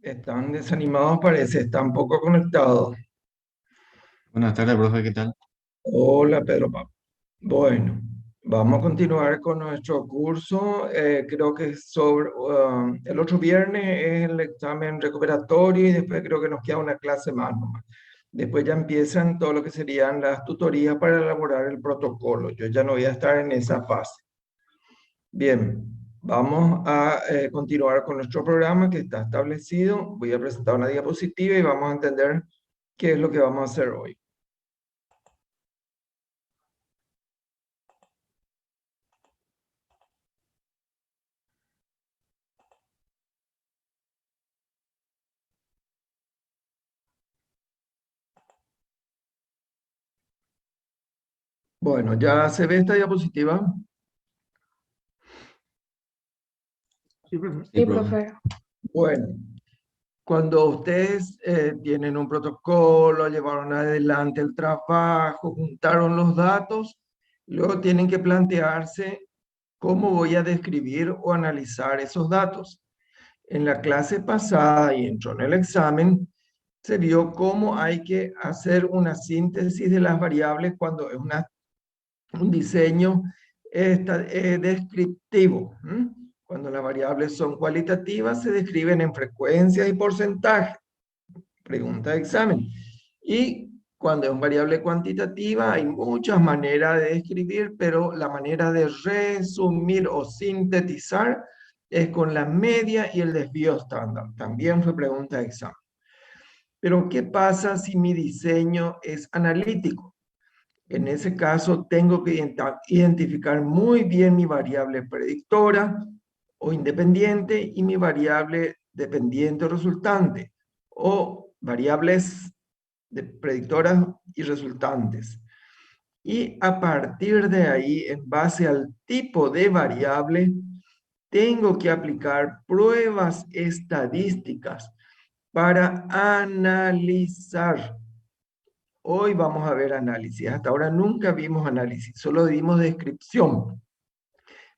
Están desanimados, parece, están poco conectados. Buenas tardes, profe, ¿qué tal? Hola, Pedro Pablo. Bueno, vamos a continuar con nuestro curso. Creo que es sobre el otro viernes es el examen recuperatorio y después creo que nos queda una clase más nomás. Después ya empiezan todo lo que serían las tutorías para elaborar el protocolo. Yo ya no voy a estar en esa fase. Bien, vamos a continuar con nuestro programa que está establecido. Voy a presentar una diapositiva y vamos a entender qué es lo que vamos a hacer hoy. Bueno, ya se ve esta diapositiva. Sí, profe. Sí, Sí, profe. profe. Bueno, cuando ustedes tienen un protocolo, llevaron adelante el trabajo, juntaron los datos, luego tienen que plantearse cómo voy a describir o analizar esos datos. En la clase pasada y entró en el examen, se vio cómo hay que hacer una síntesis de las variables cuando es un diseño descriptivo. Cuando las variables son cualitativas, se describen en frecuencias y porcentaje. Pregunta de examen. Y cuando es una variable cuantitativa, hay muchas maneras de describir, pero la manera de resumir o sintetizar es con la media y el desvío estándar. También fue pregunta de examen. Pero ¿qué pasa si mi diseño es analítico? En ese caso, tengo que identificar muy bien mi variable predictora o independiente y mi variable dependiente o resultante, o variables predictoras y resultantes. Y a partir de ahí, en base al tipo de variable, tengo que aplicar pruebas estadísticas para analizar. Hoy vamos a ver análisis. Hasta ahora nunca vimos análisis, solo vimos descripción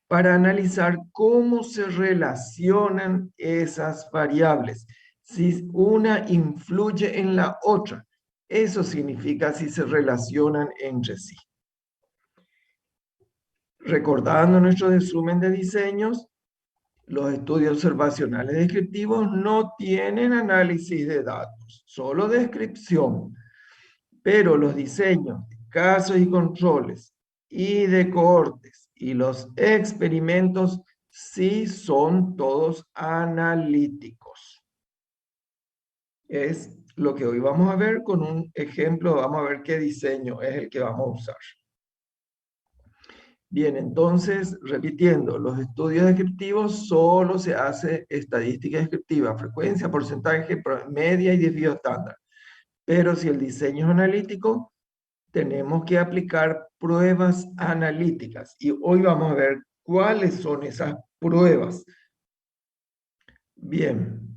para analizar cómo se relacionan esas variables, si una influye en la otra. Eso significa si se relacionan entre sí. Recordando nuestro resumen de diseños, los estudios observacionales descriptivos no tienen análisis de datos, solo descripción. Pero los diseños de casos y controles y de cohortes y los experimentos sí son todos analíticos. Es lo que hoy vamos a ver con un ejemplo. Vamos a ver qué diseño es el que vamos a usar. Bien, entonces, repitiendo, los estudios descriptivos solo se hace estadística descriptiva, frecuencia, porcentaje, media y desvío estándar. Pero si el diseño es analítico, tenemos que aplicar pruebas analíticas y hoy vamos a ver cuáles son esas pruebas. Bien,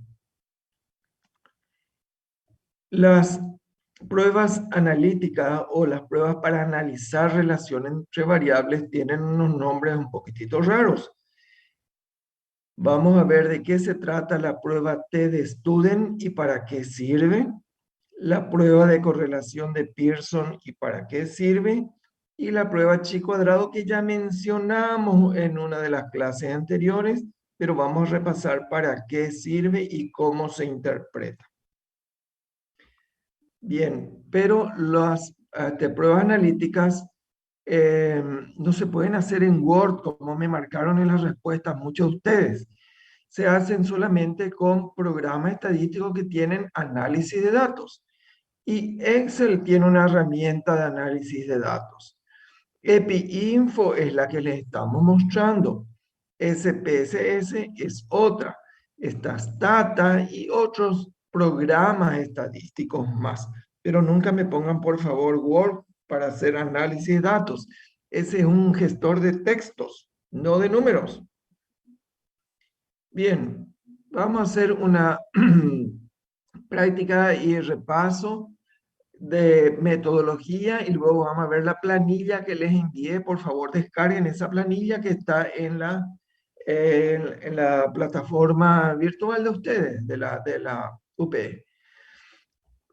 las pruebas analíticas o las pruebas para analizar relaciones entre variables tienen unos nombres un poquitito raros. Vamos a ver de qué se trata la prueba T de Student y para qué sirve, la prueba de correlación de Pearson y para qué sirve, y la prueba chi cuadrado que ya mencionamos en una de las clases anteriores, pero vamos a repasar para qué sirve y cómo se interpreta. Bien, pero las pruebas analíticas no se pueden hacer en Word como me marcaron en las respuestas muchos de ustedes. Se hacen solamente con programas estadísticos que tienen análisis de datos. Y Excel tiene una herramienta de análisis de datos. EpiInfo es la que les estamos mostrando. SPSS es otra. Está Stata y otros programas estadísticos más. Pero nunca me pongan, por favor, Word para hacer análisis de datos. Ese es un gestor de textos, no de números. Bien, vamos a hacer una práctica y repaso de metodología y luego vamos a ver la planilla que les envié. Por favor, descarguen esa planilla que está en en la plataforma virtual de ustedes, de la UPE.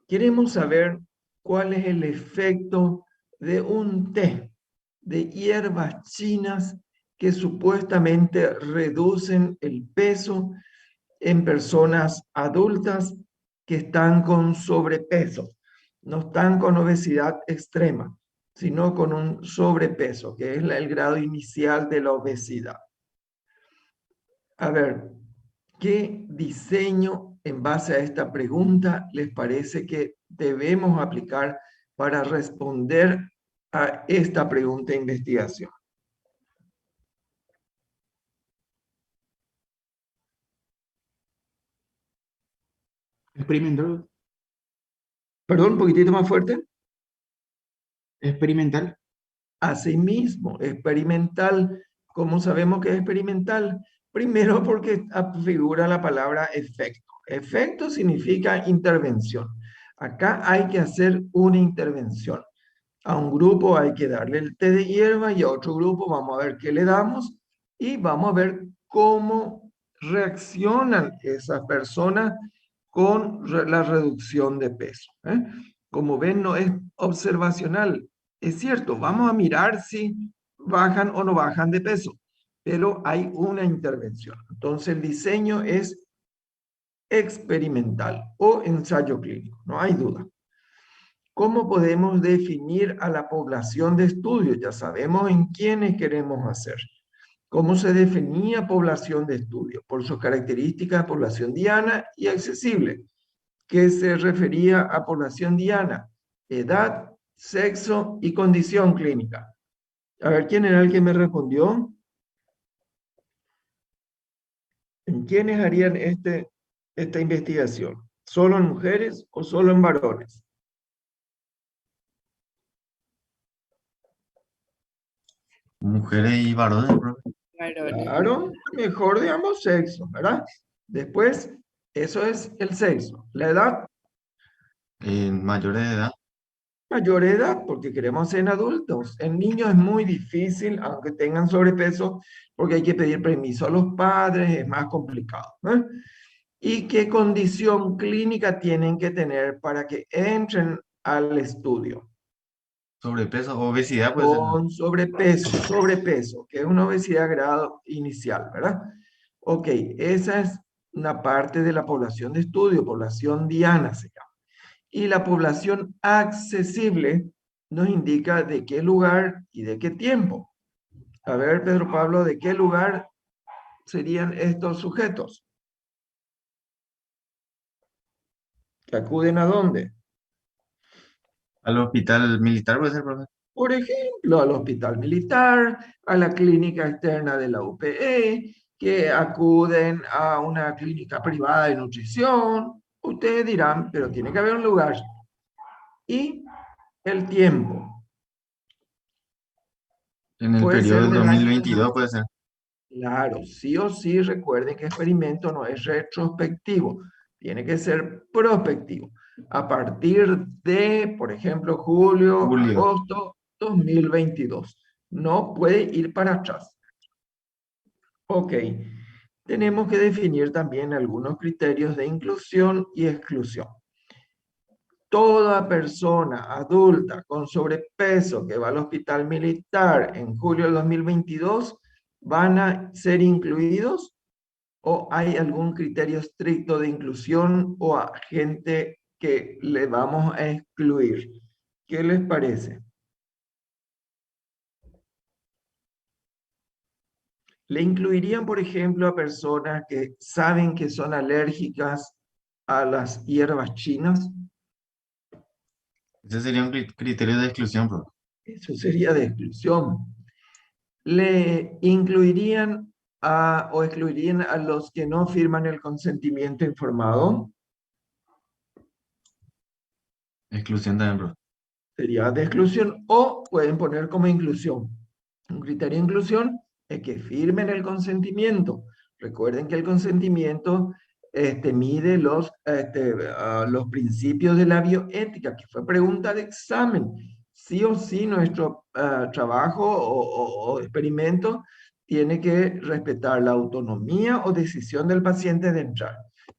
Queremos saber cuál es el efecto de un té de hierbas chinas que supuestamente reducen el peso en personas adultas que están con sobrepeso. No están con obesidad extrema, sino con un sobrepeso, que es el grado inicial de la obesidad. A ver, ¿qué diseño en base a esta pregunta les parece que debemos aplicar para responder a esta pregunta de investigación? Experimental. Perdón, un poquitito más fuerte. Experimental. Asimismo, experimental. ¿Cómo sabemos que es experimental? Primero porque figura la palabra efecto. Efecto significa intervención. Acá hay que hacer una intervención. A un grupo hay que darle el té de hierba y a otro grupo vamos a ver qué le damos y vamos a ver cómo reaccionan esas personas con la reducción de peso. Como ven, no es observacional. Es cierto, vamos a mirar si bajan o no bajan de peso, pero hay una intervención. Entonces el diseño es experimental o ensayo clínico, no hay duda. ¿Cómo podemos definir a la población de estudio? Ya sabemos en quiénes queremos hacer. ¿Cómo se definía población de estudio? Por sus características, población diana y accesible. ¿Qué se refería a población diana? Edad, sexo y condición clínica. A ver, ¿quién era el que me respondió? ¿En quiénes harían esta investigación? ¿Solo en mujeres o solo en varones? Mujeres y varones, profe. Claro, mejor de ambos sexos, ¿verdad? Después, eso es el sexo. La edad, Mayores de edad. mayor edad, porque queremos ser en adultos. En niños es muy difícil, aunque tengan sobrepeso, porque hay que pedir permiso a los padres, es más complicado. ¿Y qué condición clínica tienen que tener para que entren al estudio? Sobrepeso, obesidad puede ser, ¿no? Con sobrepeso, que es una obesidad grado inicial, ¿verdad? Ok, esa es una parte de la población de estudio, población diana se llama. Y la población accesible nos indica de qué lugar y de qué tiempo. A ver, Pedro Pablo, ¿de qué lugar serían estos sujetos? ¿Que acuden a dónde? Al hospital militar puede ser, profe. Por ejemplo, al hospital militar, a la clínica externa de la UPE, que acuden a una clínica privada de nutrición. Ustedes dirán, pero tiene que haber un lugar. Y el tiempo. En el Puede periodo ser del del año. 2022 puede ser. Claro, sí o sí, recuerden que experimento no es retrospectivo, tiene que ser prospectivo. A partir de, por ejemplo, julio, Julio. agosto 2022. No puede ir para atrás. Ok, tenemos que definir también algunos criterios de inclusión y exclusión. Toda persona adulta con sobrepeso que va al hospital militar en julio del 2022 van a ser incluidos o hay algún criterio estricto de inclusión o a gente que le vamos a excluir. ¿Qué les parece? ¿Le incluirían, por ejemplo, a personas que saben que son alérgicas a las hierbas chinas? Ese sería un criterio de exclusión, profe. Eso sería de exclusión. ¿Le incluirían o excluirían a los que no firman el consentimiento informado? Exclusión también, profe. Sería de exclusión o pueden poner como inclusión. Un criterio de inclusión es que firmen el consentimiento. Recuerden que el consentimiento mide los principios de la bioética, que fue pregunta de examen. Sí o sí, nuestro trabajo o experimento tiene que respetar la autonomía o decisión del paciente de entrar.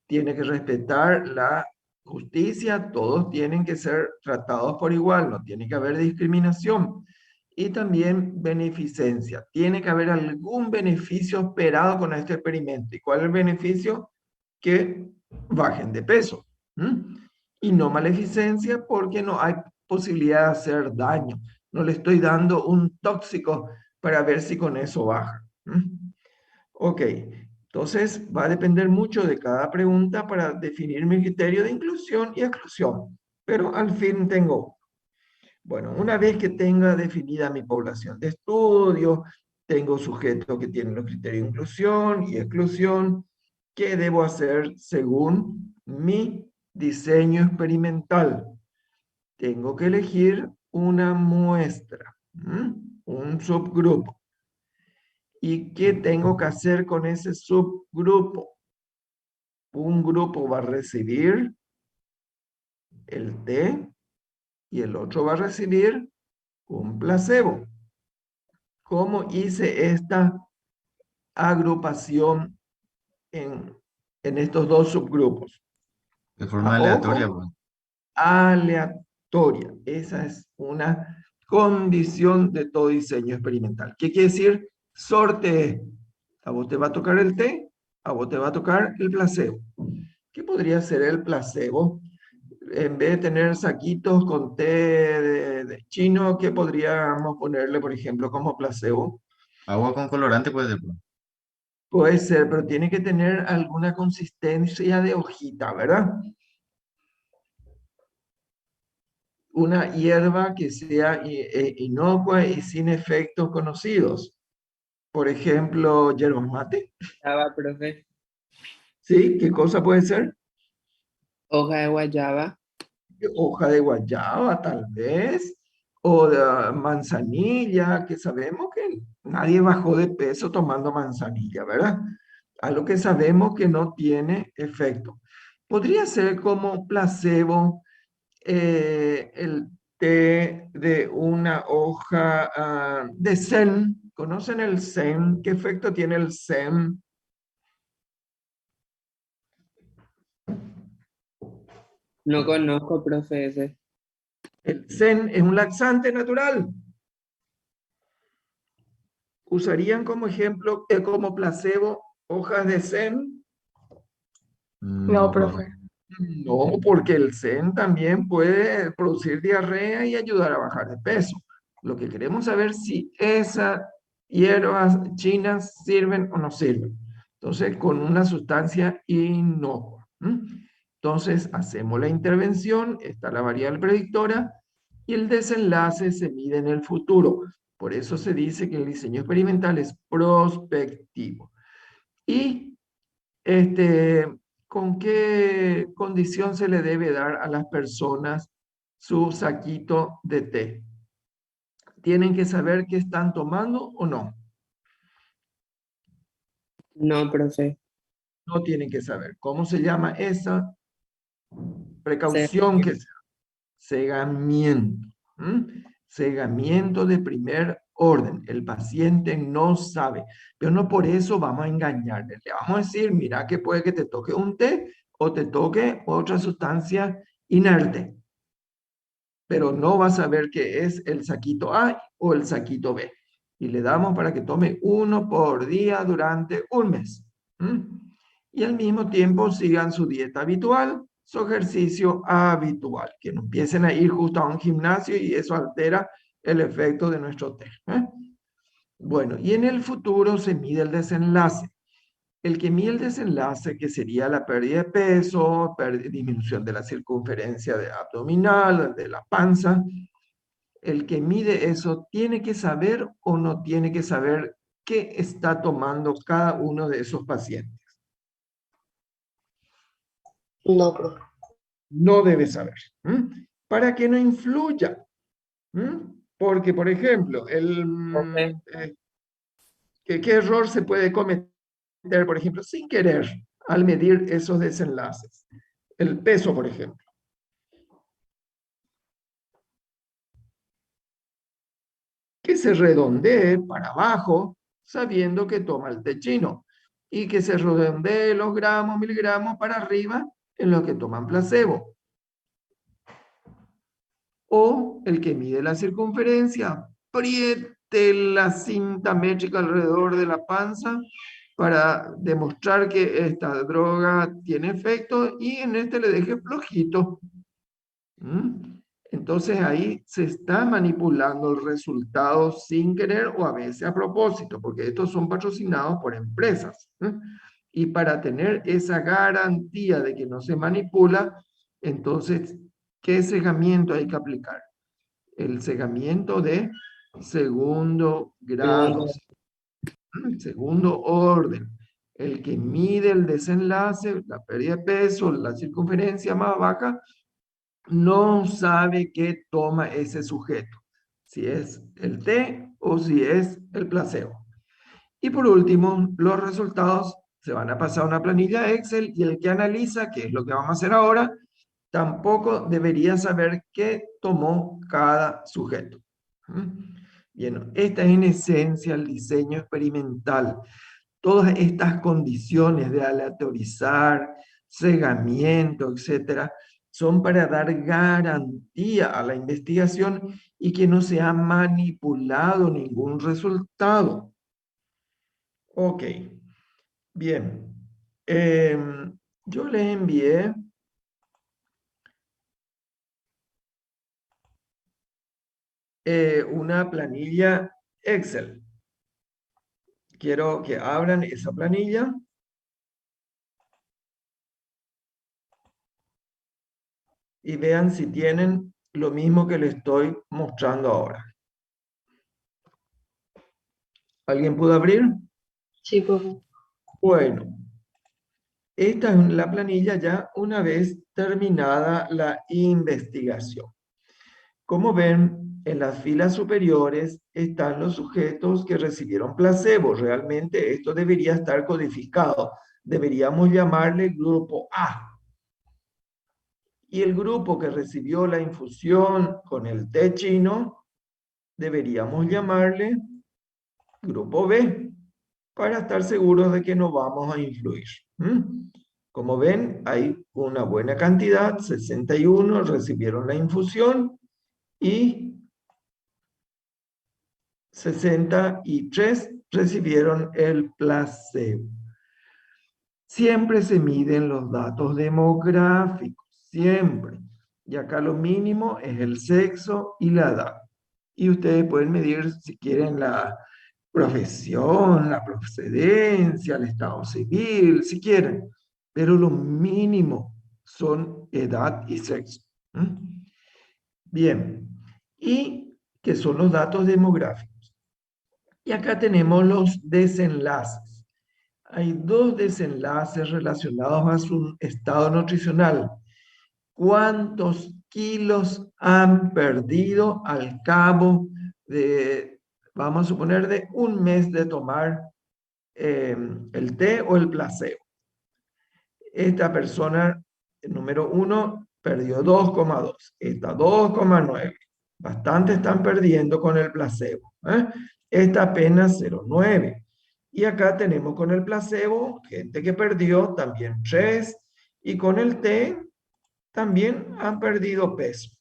Tiene que respetar la justicia, todos tienen que ser tratados por igual, no tiene que haber discriminación. Y también beneficencia. Tiene que haber algún beneficio esperado con este experimento. ¿Y cuál es el beneficio? Que bajen de peso. ¿Mm? Y no maleficencia porque no hay posibilidad de hacer daño. No le estoy dando un tóxico para ver si con eso baja. ¿Mm? Ok, entonces va a depender mucho de cada pregunta para definir mi criterio de inclusión y exclusión. Pero al fin tengo, bueno, una vez que tenga definida mi población de estudio, tengo sujetos que tienen los criterios de inclusión y exclusión, ¿qué debo hacer según mi diseño experimental? Tengo que elegir una muestra, un subgrupo. ¿Y qué tengo que hacer con ese subgrupo? Un grupo va a recibir el té y el otro va a recibir un placebo. ¿Cómo hice esta agrupación en estos dos subgrupos? De forma A aleatoria, ojo pues. aleatoria. Esa es una condición de todo diseño experimental. ¿Qué quiere decir? Sorte. A vos te va a tocar el té, a vos te va a tocar el placebo. ¿Qué podría ser el placebo? En vez de tener saquitos con té de chino, ¿qué podríamos ponerle, por ejemplo, como placebo? Agua con colorante puede ser, pues. Puede ser, pero tiene que tener alguna consistencia de hojita, ¿verdad? Una hierba que sea inocua y sin efectos conocidos. Por ejemplo, yerba mate. Guayaba, profe. ¿Sí? ¿Qué cosa puede ser? Hoja de guayaba. Hoja de guayaba, tal vez. O de manzanilla, que sabemos que nadie bajó de peso tomando manzanilla, ¿verdad? Algo que sabemos que no tiene efecto. Podría ser como placebo el té de una hoja de zen. ¿Conocen el zen? ¿Qué efecto tiene el zen? No conozco, profe, ese. El zen es un laxante natural. ¿Usarían como ejemplo, como placebo, hojas de zen? No, No, profe. profe. No, porque el zen también puede producir diarrea y ayudar a bajar de peso. Lo que queremos saber si esas hierbas chinas sirven o no sirven. Entonces, con una sustancia inocua. Entonces, hacemos la intervención, está la variable predictora y el desenlace se mide en el futuro. Por eso se dice que el diseño experimental es prospectivo. Y ¿con qué condición se le debe dar a las personas su saquito de té? ¿Tienen que saber qué están tomando o no? No, profe. No tienen que saber. ¿Cómo se llama esa Se- precaución que se cegamiento? Cegamiento de primer orden. El paciente no sabe, pero no por eso vamos a engañarle. Le vamos a decir, mira que puede que te toque un té o te toque otra sustancia inerte, pero no va a saber qué es el saquito A o el saquito B. Y le damos para que tome uno por día durante un mes. Y al mismo tiempo sigan su dieta habitual, su ejercicio habitual, que no empiecen a ir justo a un gimnasio y eso altera el efecto de nuestro test. Bueno, y en el futuro se mide el desenlace. El que mide el desenlace, que sería la pérdida de peso, disminución de la circunferencia abdominal, de la panza, el que mide eso tiene que saber o no tiene que saber qué está tomando cada uno de esos pacientes. No, profe. No debe saber. Para que no influya. Porque, por ejemplo, profe, ¿qué error se puede cometer, por ejemplo, sin querer al medir esos desenlaces? El peso, por ejemplo. Que se redondee para abajo sabiendo que toma el té chino y que se redondee los gramos, miligramos para arriba en los que toman placebo. O el que mide la circunferencia, apriete la cinta métrica alrededor de la panza para demostrar que esta droga tiene efecto y en este le deje flojito. Entonces ahí se está manipulando el resultado sin querer o a veces a propósito, porque estos son patrocinados por empresas. Y para tener esa garantía de que no se manipula, entonces, ¿qué cegamiento hay que aplicar? El cegamiento de segundo grado, segundo orden. El que mide el desenlace, la pérdida de peso, la circunferencia más baja, no sabe qué toma ese sujeto, si es el té o si es el placebo. Y por último, los resultados se van a pasar a una planilla Excel y el que analiza, que es lo que vamos a hacer ahora, tampoco debería saber qué tomó cada sujeto. Bien, esta es en esencia el diseño experimental. Todas estas condiciones de aleatorizar, cegamiento, etcétera, son para dar garantía a la investigación y que no se ha manipulado ningún resultado. Ok, bien. Yo les envié una planilla Excel. Quiero que abran esa planilla. Y vean si tienen lo mismo que les estoy mostrando ahora. ¿Alguien pudo abrir? Sí, profe. Bueno, esta es la planilla ya una vez terminada la investigación. Como ven, en las filas superiores están los sujetos que recibieron placebo. Realmente esto debería estar codificado. Deberíamos llamarle grupo A. Y el grupo que recibió la infusión con el té chino, deberíamos llamarle grupo B, para estar seguros de que no vamos a influir. Como ven, hay una buena cantidad, 61 recibieron la infusión y 63 recibieron el placebo. Siempre se miden los datos demográficos, siempre. Y acá lo mínimo es el sexo y la edad. Y ustedes pueden medir si quieren la profesión, la procedencia, el estado civil, si quieren. Pero lo mínimo son edad y sexo. Bien. ¿Y qué son los datos demográficos? Y acá tenemos los desenlaces. Hay dos desenlaces relacionados a su estado nutricional. ¿Cuántos kilos han perdido al cabo de, vamos a suponer, de un mes de tomar el té o el placebo? Esta persona, número 1, perdió 2,2. Esta 2,9. Bastante están perdiendo con el placebo. Esta apenas 0,9. Y acá tenemos con el placebo, gente que perdió también 3. Y con el té también han perdido peso.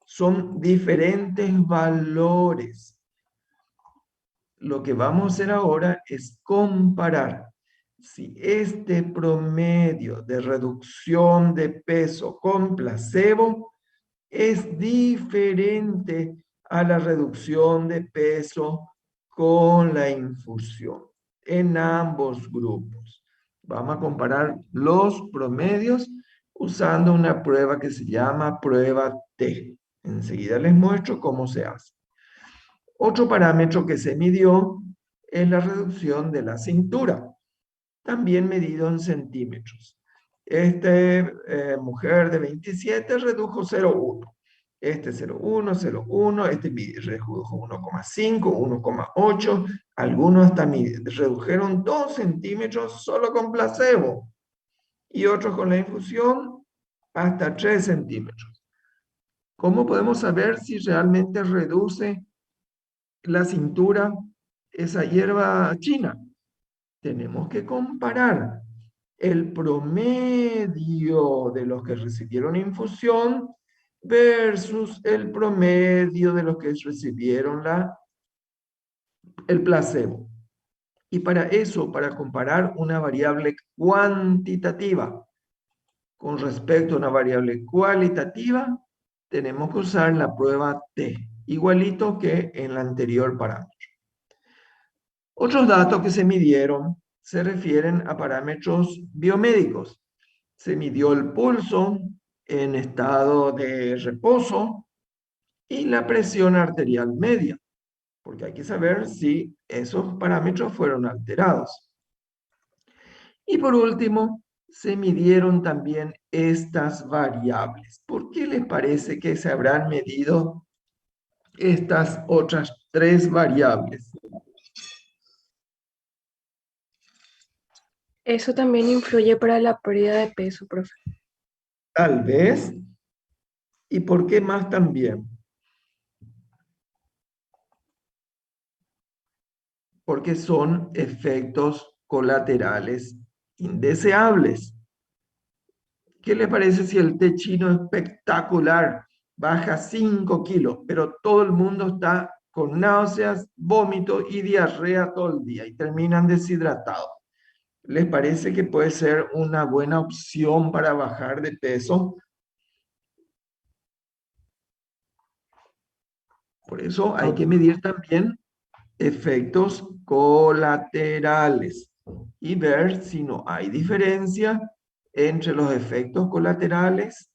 Son diferentes valores. Lo que vamos a hacer ahora es comparar si este promedio de reducción de peso con placebo es diferente a la reducción de peso con la infusión en ambos grupos. Vamos a comparar los promedios usando una prueba que se llama prueba T. Enseguida les muestro cómo se hace. Otro parámetro que se midió es la reducción de la cintura, también medido en centímetros. Esta mujer de 27 redujo 0,1. Este 0,1, 0,1, este redujo 1,5, 1,8. Algunos hasta redujeron 2 centímetros solo con placebo. Y otros con la infusión hasta 3 centímetros. ¿Cómo podemos saber si realmente reduce la cintura esa hierba china. Tenemos que comparar el promedio de los que recibieron infusión versus el promedio de los que recibieron el placebo. Y para eso, para comparar una variable cuantitativa con respecto a una variable cualitativa, tenemos que usar la prueba T, igualito que en la anterior parámetro. Otros datos que se midieron se refieren a parámetros biomédicos. Se midió el pulso en estado de reposo y la presión arterial media, porque hay que saber si esos parámetros fueron alterados. Y por último, se midieron también estas variables. ¿Por qué les parece que se habrán medido estas otras 3 variables? Eso también influye para la pérdida de peso, profe. Tal vez. ¿Y por qué más también? Porque son efectos colaterales indeseables. ¿Qué le parece si el té chino espectacular baja 5 kilos, pero todo el mundo está con náuseas, vómito y diarrea todo el día y terminan deshidratados? ¿Les parece que puede ser una buena opción para bajar de peso? Por eso hay que medir también efectos colaterales y ver si no hay diferencia entre los efectos colaterales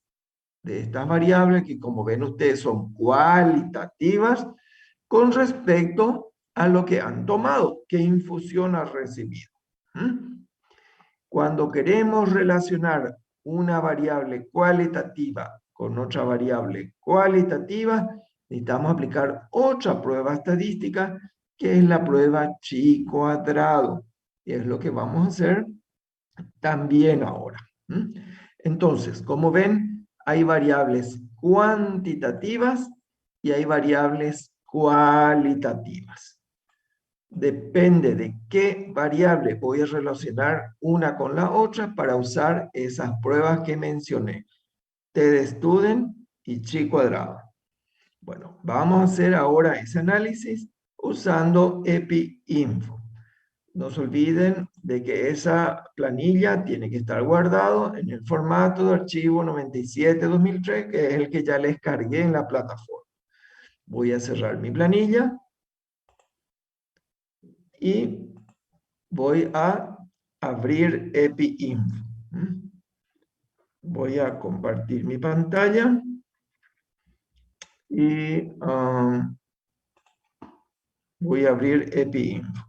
de estas variables, que como ven ustedes son cualitativas, con respecto a lo que han tomado, qué infusión han recibido. Cuando queremos relacionar una variable cualitativa con otra variable cualitativa, necesitamos aplicar otra prueba estadística, que es la prueba chi cuadrado. Y es lo que vamos a hacer también ahora. Entonces, como ven, hay variables cuantitativas y hay variables cualitativas. Depende de qué variable voy a relacionar una con la otra para usar esas pruebas que mencioné. T de Student y chi cuadrado. Bueno, vamos a hacer ahora ese análisis usando EpiInfo. No se olviden de que esa planilla tiene que estar guardado en el formato de archivo 97-2003, que es el que ya les cargué en la plataforma. Voy a cerrar mi planilla y voy a abrir EpiInfo. Voy a compartir mi pantalla y voy a abrir EpiInfo.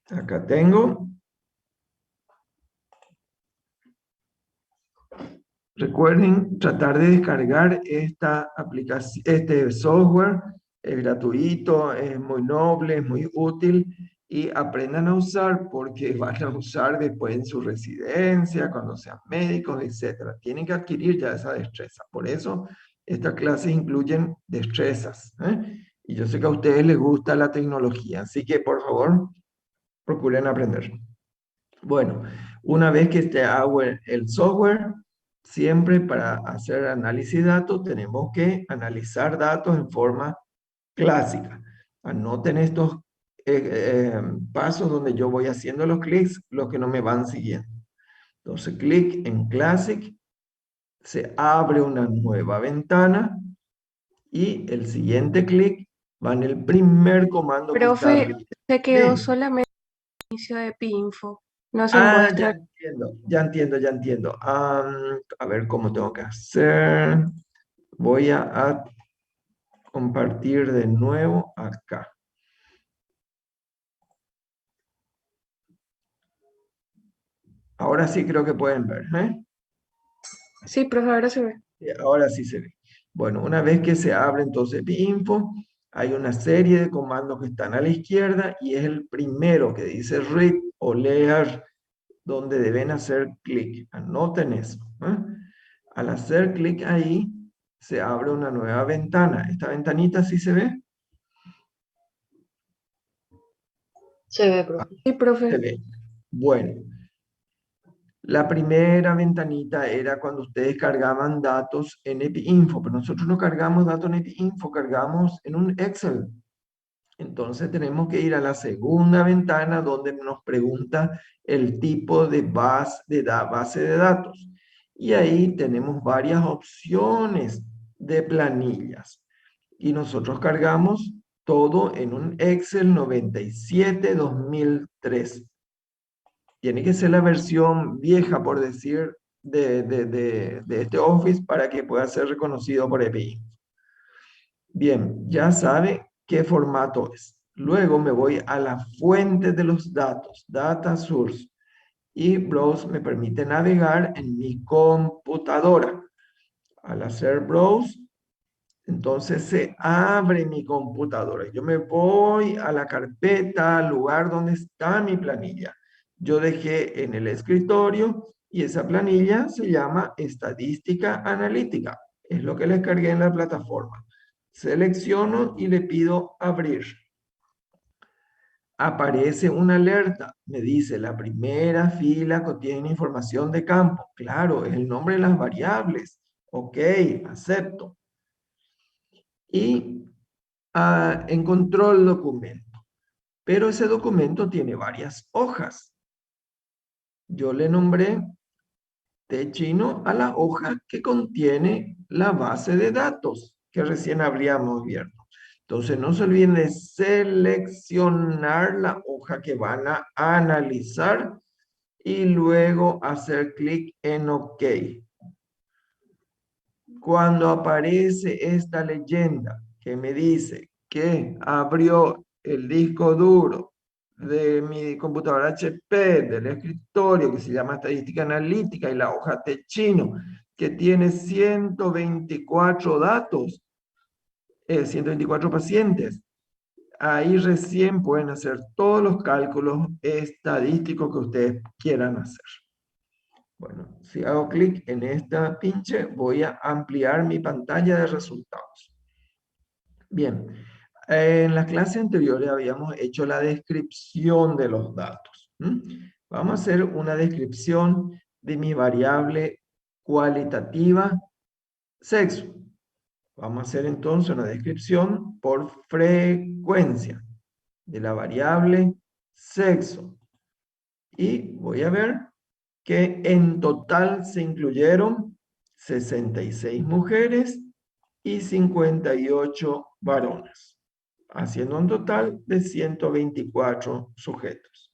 Acá tengo. Recuerden tratar de descargar esta aplicación, este software. Es gratuito, es muy noble, es muy útil, y aprendan a usar porque van a usar después en su residencia, cuando sean médicos, etc. Tienen que adquirir ya esa destreza. Por eso estas clases incluyen destrezas, y yo sé que a ustedes les gusta la tecnología, así que por favor procuren aprender. Bueno, una vez que esté el software, siempre para hacer análisis de datos tenemos que analizar datos en forma clásica. Anoten estos pasos donde yo voy haciendo los clics, los que no me van siguiendo. Entonces, clic en Classic, se abre una nueva ventana y el siguiente clic va en el primer comando que está Profe, arriba. se quedó Sí. solamente el inicio de EpiInfo. No se Ya muestra. entiendo, ya entiendo, ya entiendo. A ver cómo tengo que hacer. Voy a compartir de nuevo acá. Ahora sí creo que pueden ver, Sí, profe, ahora se ve. Ahora sí se ve. Bueno, una vez que se abre entonces EpiInfo, hay una serie de comandos que están a la izquierda y es el primero que dice read o leer, donde deben hacer clic. Anoten eso. Al hacer clic ahí, se abre una nueva ventana. ¿Esta ventanita sí se ve? Se ve, profe. Sí, profe. Se ve. Bueno, la primera ventanita era cuando ustedes cargaban datos en EpiInfo, pero nosotros no cargamos datos en EpiInfo, cargamos en un Excel. Entonces tenemos que ir a la segunda ventana donde nos pregunta el tipo de base de datos. Y ahí tenemos varias opciones de planillas. Y nosotros cargamos todo en un Excel 97-2003. Tiene que ser la versión vieja, por decir, de este Office para que pueda ser reconocido por EPI. Bien, ya sabe qué formato es. Luego me voy a la fuente de los datos, Data Source, y Browse me permite navegar en mi computadora. Al hacer Browse, entonces se abre mi computadora. Yo me voy a la carpeta, al lugar donde está mi planilla. Yo dejé en el escritorio y esa planilla se llama Estadística Analítica. Es lo que les cargué en la plataforma. Selecciono y le pido abrir. Aparece una alerta. Me dice, la primera fila contiene información de campo. Claro, es el nombre de las variables. Ok, acepto. Y encontró el documento. Pero ese documento tiene varias hojas. Yo le nombré T chino a la hoja que contiene la base de datos que recién habríamos abierto. Entonces no se olviden de seleccionar la hoja que van a analizar y luego hacer clic en OK. Cuando aparece esta leyenda que me dice que abrió el disco duro de mi computadora HP, del escritorio, que se llama Estadística Analítica, y la hoja Techino, que tiene 124 datos, 124 pacientes, ahí recién pueden hacer todos los cálculos estadísticos que ustedes quieran hacer. Bueno, si hago clic en esta pinche, voy a ampliar mi pantalla de resultados. Bien, en las clases anteriores habíamos hecho la descripción de los datos. Vamos a hacer una descripción de mi variable cualitativa sexo. Vamos a hacer entonces una descripción por frecuencia de la variable sexo. Y voy a ver que en total se incluyeron 66 mujeres y 58 varones, haciendo un total de 124 sujetos.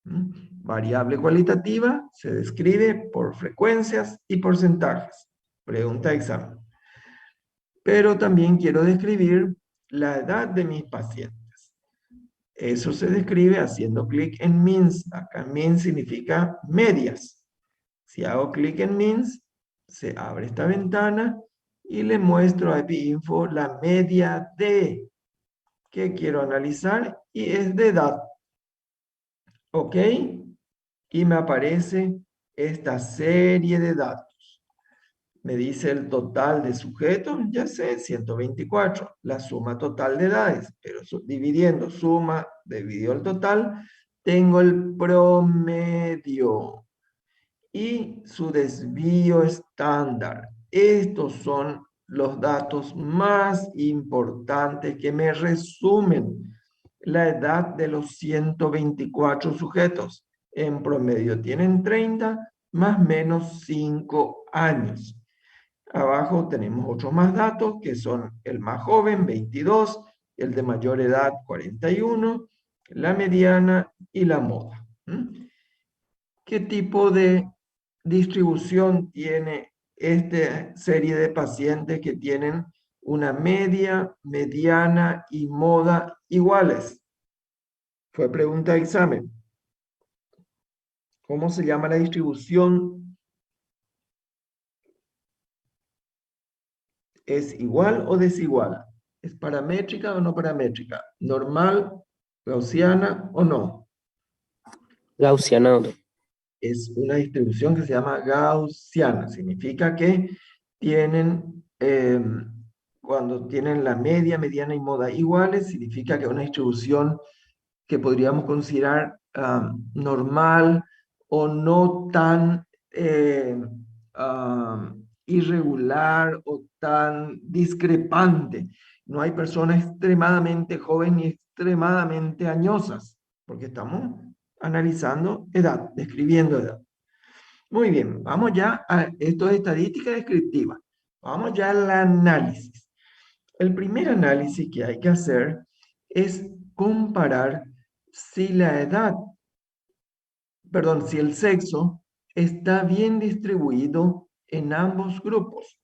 Variable cualitativa se describe por frecuencias y porcentajes. Pregunta de examen. Pero también quiero describir la edad de mis pacientes. Eso se describe haciendo clic en Means. Acá Means significa medias. Si hago clic en Means, se abre esta ventana y le muestro a EpiInfo la media de que quiero analizar y es de edad. ¿Ok? Y me aparece esta serie de datos. Me dice el total de sujetos, ya sé, 124. La suma total de edades, pero dividiendo suma dividido el total, tengo el promedio y su desvío estándar. Estos son los datos más importantes que me resumen la edad de los 124 sujetos. En promedio tienen 30, más o menos 5 años. Abajo tenemos otros más datos que son el más joven, 22, el de mayor edad, 41, la mediana y la moda. ¿Qué tipo de distribución tiene esta serie de pacientes que tienen una media, mediana y moda iguales? Fue pregunta de examen. ¿Cómo se llama la distribución? ¿Es igual o desigual? ¿Es paramétrica o no paramétrica? ¿Normal, gaussiana o no? Gaussiana, doctor. es una distribución que se llama gaussiana. Significa que tienen, cuando tienen la media, mediana y moda iguales, significa que es una distribución que podríamos considerar normal o no tan irregular o tan discrepante. No hay personas extremadamente jóvenes ni extremadamente añosas, porque estamos analizando edad, describiendo edad. Muy bien, vamos ya a esto de estadística descriptiva. Vamos ya al análisis. El primer análisis que hay que hacer es comparar si la edad, perdón, si el sexo está bien distribuido en ambos grupos.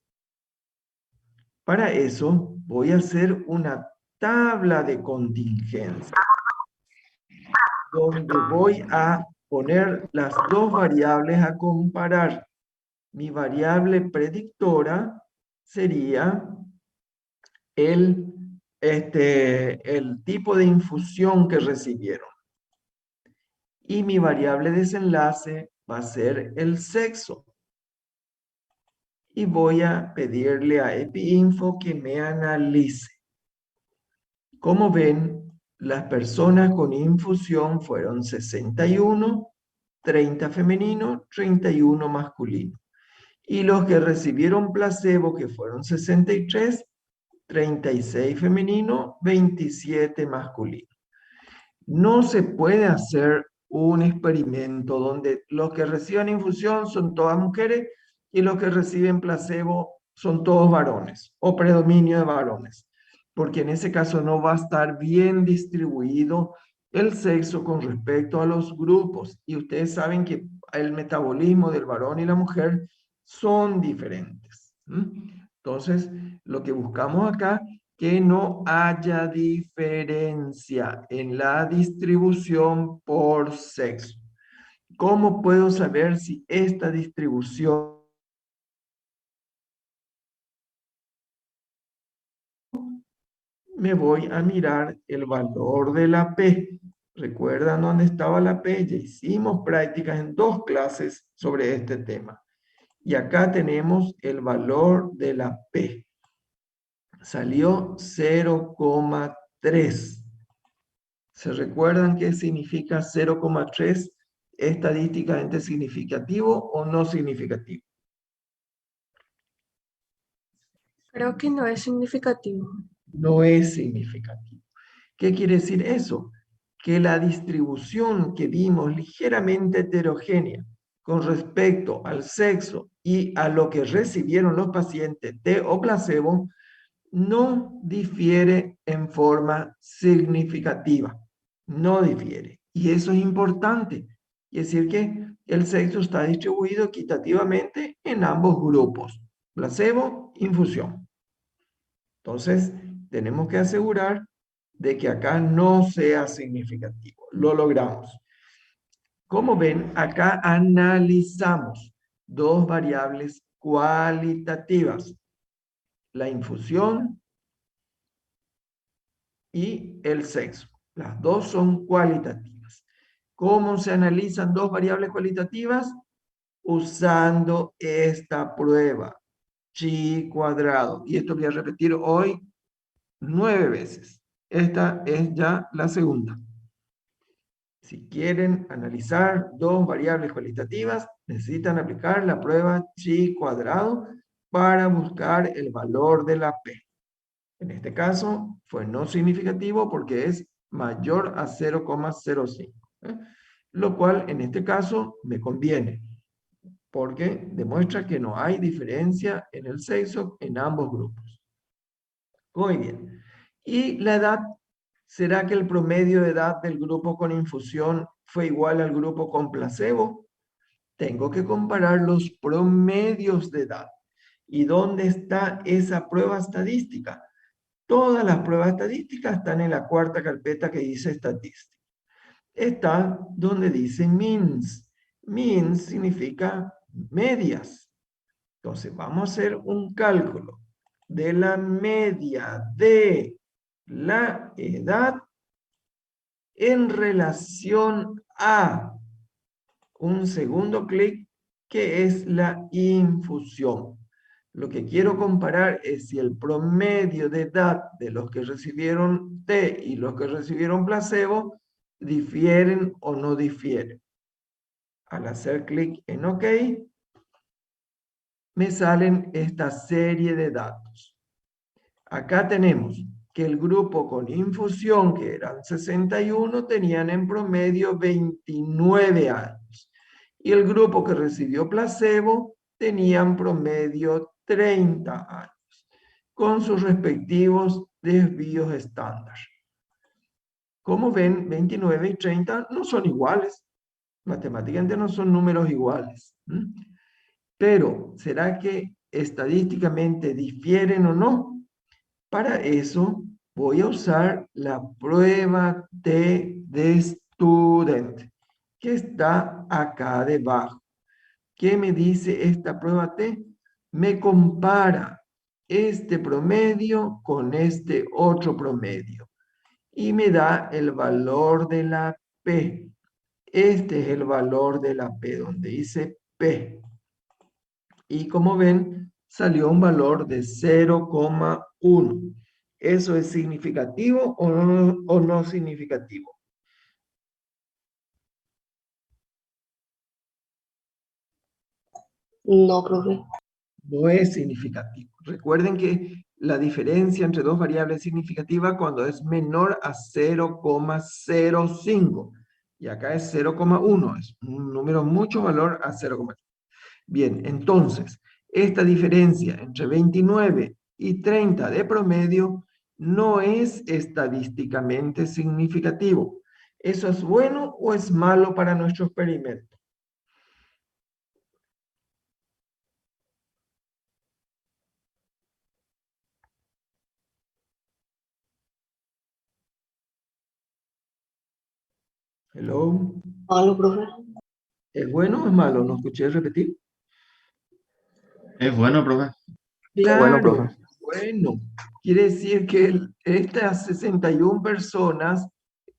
Para eso voy a hacer una tabla de contingencia, donde voy a poner las dos variables a comparar. Mi variable predictora sería el tipo de infusión que recibieron. Y mi variable desenlace va a ser el sexo. Y voy a pedirle a EpiInfo que me analice. Como ven, las personas con infusión fueron 61, 30 femenino, 31 masculino. Y los que recibieron placebo, que fueron 63, 36 femenino, 27 masculino. No se puede hacer un experimento donde los que reciben infusión son todas mujeres y los que reciben placebo son todos varones o predominio de varones, porque en ese caso no va a estar bien distribuido el sexo con respecto a los grupos. Y ustedes saben que el metabolismo del varón y la mujer son diferentes. Entonces, lo que buscamos acá que no haya diferencia en la distribución por sexo. ¿Cómo puedo saber si esta distribución me voy a mirar el valor de la P? ¿Recuerdan dónde estaba la P? Ya hicimos prácticas en 2 clases sobre este tema. Y acá tenemos el valor de la P. Salió 0,3. ¿Se recuerdan qué significa 0,3 estadísticamente significativo o no significativo? Creo que no es significativo. No es significativo. ¿Qué quiere decir eso? Que la distribución que vimos ligeramente heterogénea con respecto al sexo y a lo que recibieron los pacientes de o placebo no difiere en forma significativa. No difiere. Y eso es importante. Es decir, que el sexo está distribuido equitativamente en ambos grupos. Placebo, infusión. Entonces, tenemos que asegurar de que acá no sea significativo. Lo logramos. Como ven, acá analizamos 2 variables cualitativas. La infusión y el sexo. Las dos son cualitativas. ¿Cómo se analizan 2 variables cualitativas? Usando esta prueba, chi cuadrado. Y esto voy a repetir hoy 9 veces. Esta es ya la segunda. Si quieren analizar 2 variables cualitativas, necesitan aplicar la prueba chi cuadrado para buscar el valor de la P. En este caso fue no significativo porque es mayor a 0,05. Lo cual en este caso me conviene porque demuestra que no hay diferencia en el sexo en ambos grupos. Muy bien. ¿Y la edad? ¿Será que el promedio de edad del grupo con infusión fue igual al grupo con placebo? Tengo que comparar los promedios de edad. ¿Y dónde está esa prueba estadística? Todas las pruebas estadísticas están en la 4ª carpeta que dice estadística. Está donde dice means. Means significa medias. Entonces vamos a hacer un cálculo de la media de la edad en relación a un segundo clic, que es la infusión. Lo que quiero comparar es si el promedio de edad de los que recibieron té y los que recibieron placebo difieren o no difieren. Al hacer clic en OK, me salen esta serie de datos. Acá tenemos que el grupo con infusión, que eran 61, tenían en promedio 29 años. Y el grupo que recibió placebo tenían promedio 30 años, con sus respectivos desvíos estándar. Como ven, 29 y 30 no son iguales. Matemáticamente no son números iguales. Pero, ¿será que estadísticamente difieren o no? Para eso voy a usar la prueba T de student, que está acá debajo. ¿Qué me dice esta prueba T? Me compara este promedio con este otro promedio y me da el valor de la P. Este es el valor de la P, donde dice P. Y como ven, salió un valor de 0,1. ¿Eso es significativo o no significativo? No, profe. No es significativo. Recuerden que la diferencia entre dos variables es significativa cuando es menor a 0,05. Y acá es 0,1. Es un número mucho valor a 0,5. Bien, entonces, esta diferencia entre 29 y 30 de promedio no es estadísticamente significativo. ¿Eso es bueno o es malo para nuestro experimento? Hello. Malo, profe. ¿Es bueno o es malo? ¿No escuché repetir? Es bueno, profe. Claro, bueno. Quiere decir que estas 61 personas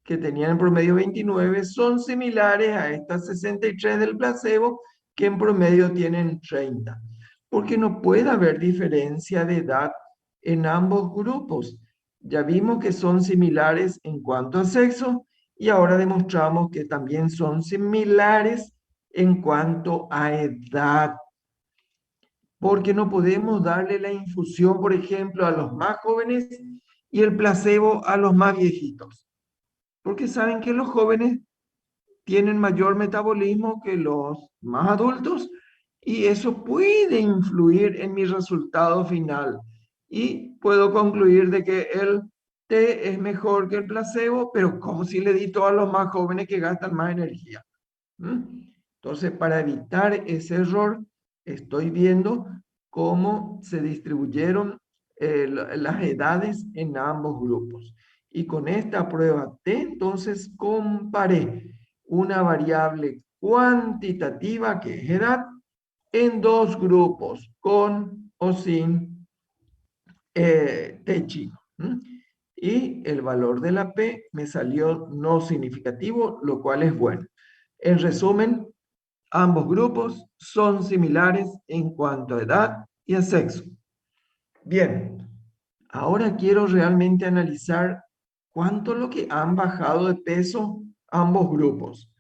que tenían en promedio 29 son similares a estas 63 del placebo que en promedio tienen 30. Porque no puede haber diferencia de edad en ambos grupos. Ya vimos que son similares en cuanto a sexo y ahora demostramos que también son similares en cuanto a edad. Porque no podemos darle la infusión, por ejemplo, a los más jóvenes y el placebo a los más viejitos. Porque saben que los jóvenes tienen mayor metabolismo que los más adultos y eso puede influir en mi resultado final. Y puedo concluir de que el té es mejor que el placebo, pero como si le di todo a los más jóvenes que gastan más energía. Entonces, para evitar ese error, estoy viendo cómo se distribuyeron las edades en ambos grupos. Y con esta prueba T, entonces comparé una variable cuantitativa, que es edad, en dos grupos, con o sin T chico. Y el valor de la P me salió no significativo, lo cual es bueno. En resumen, ambos grupos son similares en cuanto a edad y a sexo. Bien, ahora quiero realmente analizar cuánto es lo que han bajado de peso ambos grupos.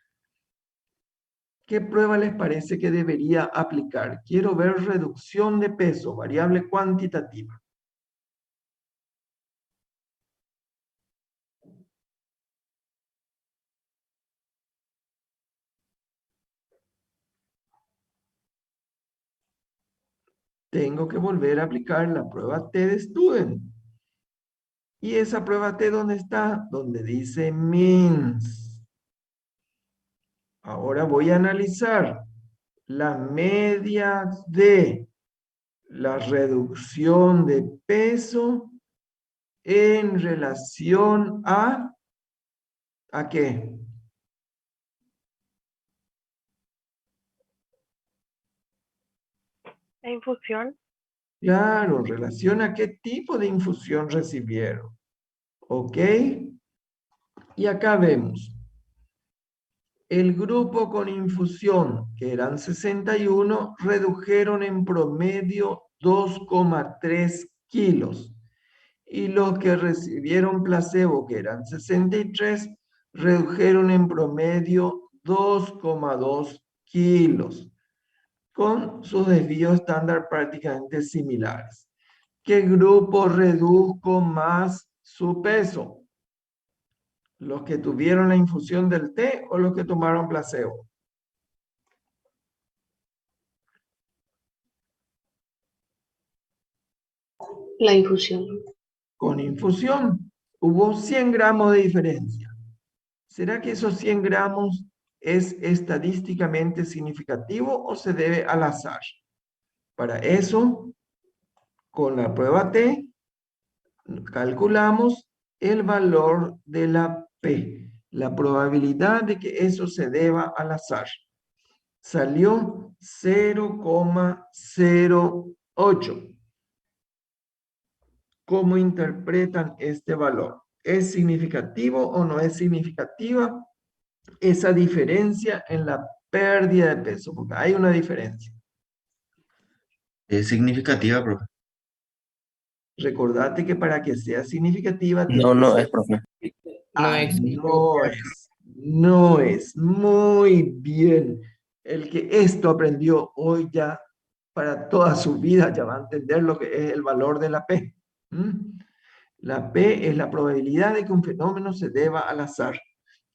¿Qué prueba les parece que debería aplicar? Quiero ver reducción de peso, variable cuantitativa. Tengo que volver a aplicar la prueba T de Student. ¿Y esa prueba T dónde está? Donde dice means. Ahora voy a analizar la media de la reducción de peso en relación ¿a qué? La infusión. Claro, en relación a qué tipo de infusión recibieron. ¿Ok? Y acá vemos. El grupo con infusión, que eran 61, redujeron en promedio 2,3 kilos. Y los que recibieron placebo, que eran 63, redujeron en promedio 2,2 kilos, con sus desvíos estándar prácticamente similares. ¿Qué grupo redujo más su peso? ¿Los que tuvieron la infusión del té o los que tomaron placebo? La infusión. Con infusión hubo 100 gramos de diferencia. ¿Será que esos 100 gramos es estadísticamente significativo o se debe al azar? Para eso, con la prueba T, calculamos el valor de la P, la probabilidad de que eso se deba al azar. Salió 0,08. ¿Cómo interpretan este valor? ¿Es significativo o no es significativa esa diferencia en la pérdida de peso? Porque hay una diferencia. Es significativa, profe. Recordate que para que sea significativa tiene No, que no ser... es, profe. No existe. No es. Muy bien. El que esto aprendió hoy ya para toda su vida ya va a entender lo que es el valor de la P. ¿Mm? La P es la probabilidad de que un fenómeno se deba al azar.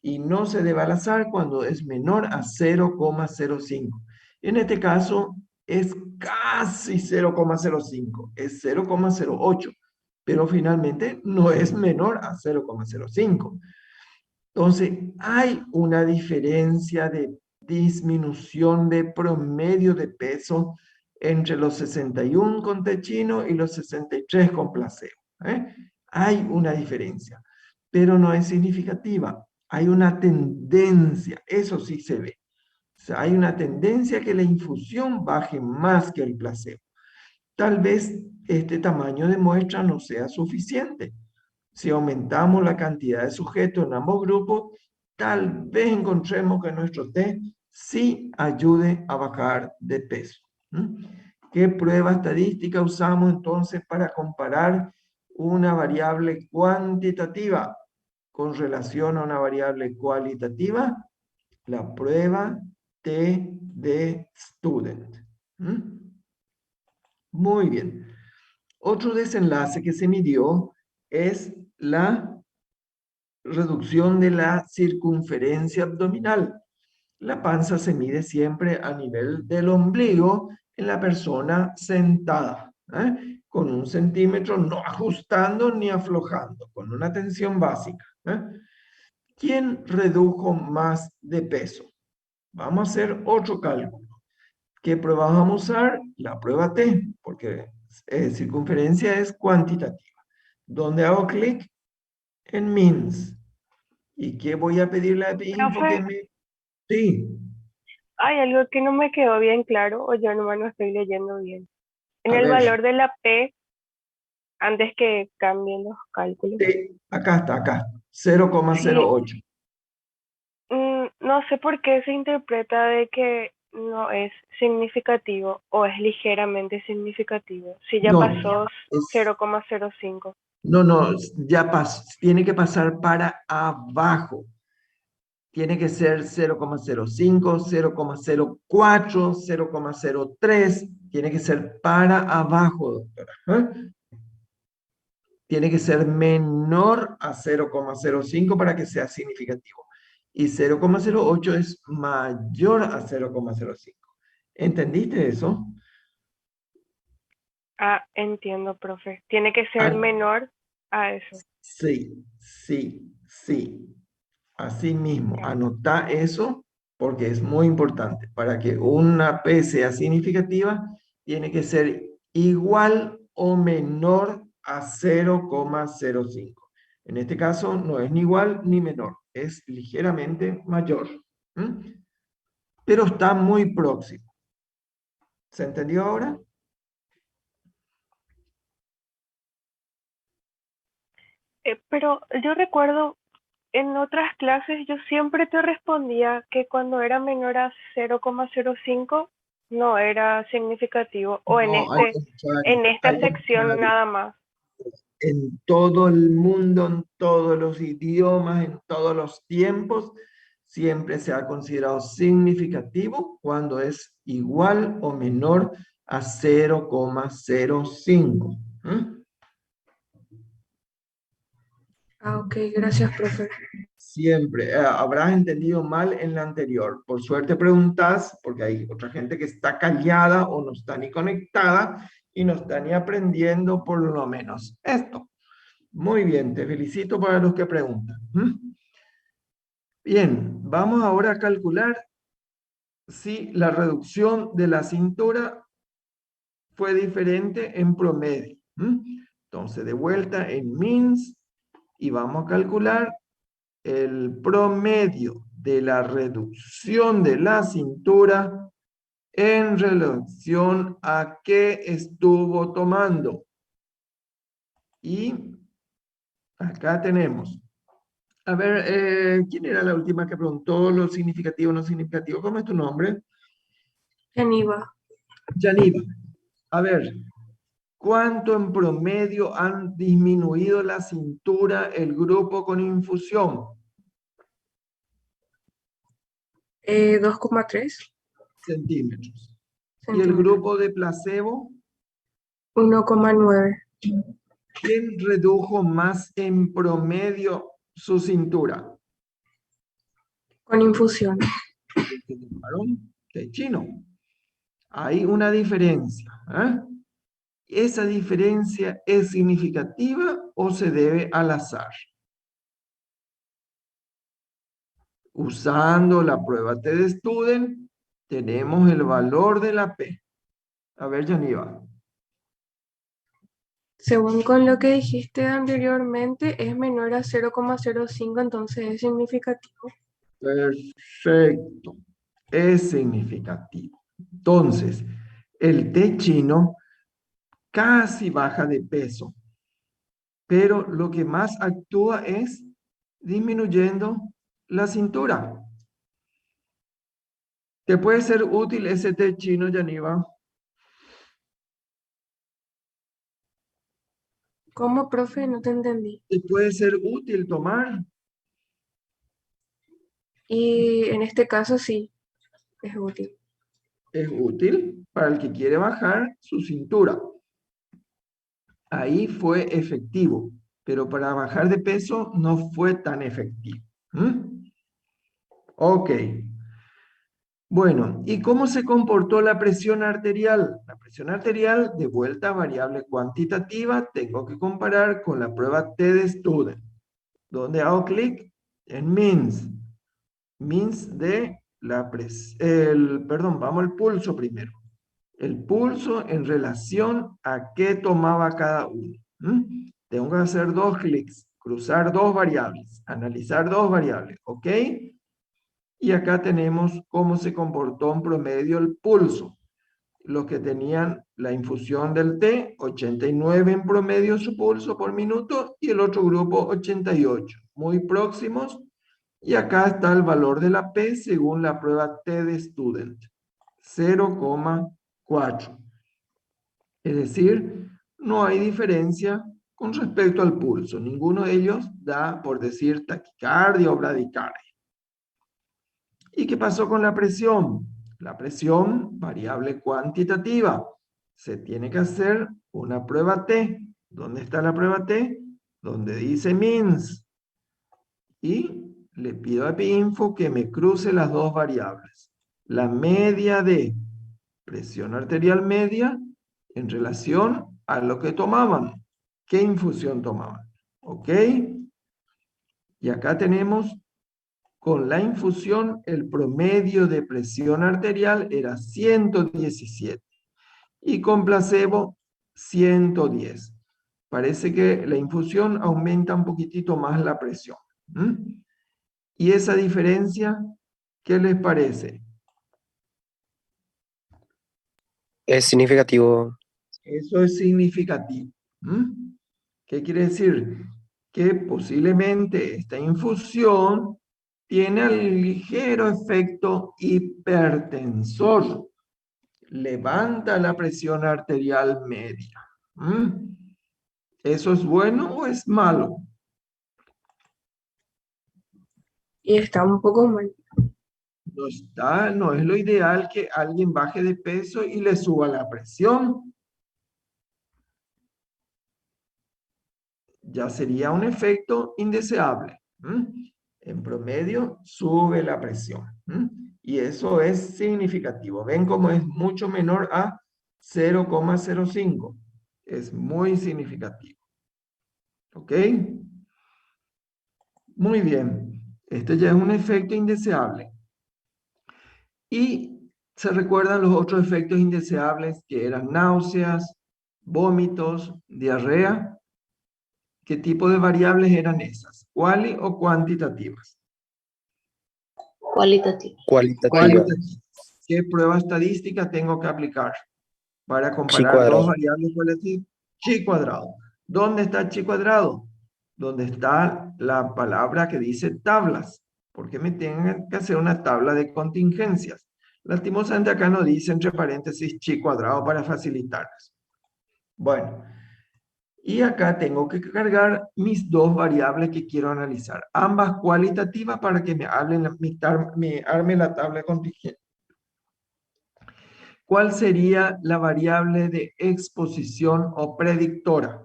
Y no se debe al azar cuando es menor a 0,05. En este caso es casi 0,05, es 0,08, pero finalmente no es menor a 0,05. Entonces, hay una diferencia de disminución de promedio de peso entre los 61 con té chino y los 63 con placebo. Hay una diferencia, pero no es significativa. Hay una tendencia, eso sí se ve. O sea, hay una tendencia que la infusión baje más que el placebo. Tal vez este tamaño de muestra no sea suficiente. Si aumentamos la cantidad de sujetos en ambos grupos, tal vez encontremos que nuestro test sí ayude a bajar de peso. ¿Qué prueba estadística usamos entonces para comparar una variable cuantitativa con relación a una variable cualitativa? La prueba T de Student. Muy bien. Otro desenlace que se midió es la reducción de la circunferencia abdominal. La panza se mide siempre a nivel del ombligo en la persona sentada, con 1 centímetro, no ajustando ni aflojando, con una tensión básica. ¿Quién redujo más de peso? Vamos a hacer otro cálculo. ¿Qué prueba vamos a usar? La prueba T, porque circunferencia es cuantitativa. ¿Dónde hago clic? En means. ¿Y qué voy a pedirle a info que Profe, me... Sí, hay algo que no me quedó bien claro o yo no me lo estoy leyendo bien. En a el ver, valor de la P, antes que cambien los cálculos. sí, acá está, Sí, 0,08. no sé por qué se interpreta de que no es significativo o es ligeramente significativo. Si ya No, pasó es, 0,05. no, ya pasó, tiene que pasar para abajo. Tiene que ser 0,05, 0,04, 0,03. Tiene que ser para abajo, doctora. Tiene que ser menor a 0,05 para que sea significativo. Y 0,08 es mayor a 0,05. ¿Entendiste eso? Ah, entiendo, profe. Tiene que ser Ah, menor a eso. sí, sí, sí. Así mismo, Ya. anota eso porque es muy importante. Para que una P sea significativa, tiene que ser igual o menor a 0,05. En este caso, no es ni igual ni menor, es ligeramente mayor. Pero está muy próximo. ¿Se entendió ahora? Pero yo recuerdo en otras clases yo siempre te respondía que cuando era menor a 0,05 no era significativo, o No, al contrario, en esta al sección contrario. nada más. En todo el mundo, en todos los idiomas, en todos los tiempos, siempre se ha considerado significativo cuando es igual o menor a 0,05. ¿Mm? Ah, ok, gracias, profe. Siempre. Habrás entendido mal en la anterior. Por suerte preguntas, porque hay otra gente que está callada o no está ni conectada y no está ni aprendiendo por lo menos esto. Muy bien, te felicito para los que preguntan. ¿Mm? Bien, vamos ahora a calcular si la reducción de la cintura fue diferente en promedio. ¿Mm? Entonces, de vuelta en means y vamos a calcular el promedio de la reducción de la cintura en relación a qué estuvo tomando. Y acá tenemos. A ver, ¿quién era la última que preguntó lo significativo o no significativo? ¿Cómo es tu nombre? Geneva, Yaniva. A ver, ¿cuánto en promedio han disminuido la cintura el grupo con infusión? 2,3 Centímetros. ¿Y el centímetros. grupo de placebo? 1,9 ¿Quién redujo más en promedio su cintura? con infusión. El que tomaron té chino. Hay una diferencia. ¿Eh? ¿Esa diferencia es significativa o se debe al azar? Usando la prueba T-de-Student, tenemos el valor de la P. A ver, Yaniva. Según con lo que dijiste anteriormente, es menor a 0,05, entonces es significativo. Perfecto. Es significativo. Entonces, el té chino casi baja de peso, pero lo que más actúa es disminuyendo la cintura. ¿Te puede ser útil ese té chino, Yaniva? ¿Cómo, profe? No te entendí. ¿Te puede ser útil tomar? Y en este caso sí, es útil. Es útil para el que quiere bajar su cintura. Ahí fue efectivo, pero para bajar de peso no fue tan efectivo. ¿Mm? Ok. Bueno, ¿y cómo se comportó la presión arterial? La presión arterial, de vuelta a variable cuantitativa, tengo que comparar con la prueba T-de-Student. ¿Dónde hago clic? En means. Means de la presión, perdón, vamos al pulso primero. El pulso en relación a qué tomaba cada uno. ¿Mm? Tengo que hacer dos clics, cruzar dos variables, analizar dos variables, ¿ok? Y acá tenemos cómo se comportó en promedio el pulso. Los que tenían la infusión del té, 89 en promedio su pulso por minuto, y el otro grupo 88, muy próximos. Y acá está el valor de la P según la prueba T-de-Student, 0,4. Es decir, no hay diferencia con respecto al pulso. Ninguno de ellos da, por decir, taquicardia o bradicardia. ¿Y qué pasó con la presión? La presión, variable cuantitativa. Se tiene que hacer una prueba T. ¿Dónde está la prueba T? Donde dice means. Y le pido a PINFO que me cruce las dos variables. La media de presión arterial media en relación a lo que tomaban. ¿Qué infusión tomaban? ¿Ok? Y acá tenemos, con la infusión, el promedio de presión arterial era 117 y con placebo 110. Parece que la infusión aumenta un poquitito más la presión. ¿Mm? ¿Y esa diferencia, qué les parece? Es significativo. Eso es significativo. ¿Mm? ¿Qué quiere decir? que posiblemente esta infusión tiene el ligero efecto hipertensor. Levanta la presión arterial media. ¿Eso es bueno o es malo? Y está un poco mal. No es lo ideal que alguien baje de peso y le suba la presión. Ya sería un efecto indeseable. En promedio, sube la presión. Y eso es significativo. Ven cómo es mucho menor a 0,05. Es muy significativo. ¿Ok? Muy bien. Este ya es un efecto indeseable. Y se recuerdan los otros efectos indeseables que eran náuseas, vómitos, diarrea. ¿Qué tipo de variables eran esas? ¿Cuali o cuantitativas? Cualitativo. Cualitativa. Cualitativas. ¿Qué prueba estadística tengo que aplicar para Chi comparar dos cuadrado. variables cualitativas? Chi cuadrado. ¿Dónde está chi cuadrado? Donde está la palabra que dice tablas. Porque me tengan que hacer una tabla de contingencias. Lastimosamente acá no dice entre paréntesis chi cuadrado para facilitarles. Bueno, y acá tengo que cargar mis dos variables que quiero analizar. Ambas cualitativas para que me arme la tabla de contingencia. ¿Cuál sería la variable de exposición o predictora?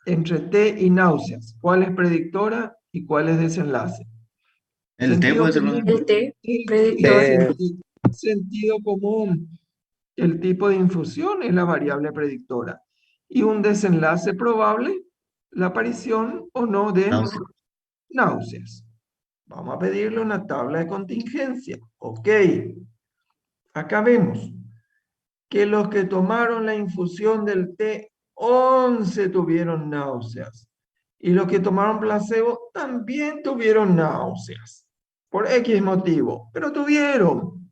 Entre T y náuseas, ¿cuál es predictora y cuál es desenlace? El T puede ser, común. El T, predictor. Sentido común. El tipo de infusión es la variable predictora. Y un desenlace probable, la aparición o no de náuseas. Vamos a pedirle una tabla de contingencia. Ok. Acá vemos que los que tomaron la infusión del té, 11 tuvieron náuseas. Y los que tomaron placebo también tuvieron náuseas. Por X motivo, pero tuvieron.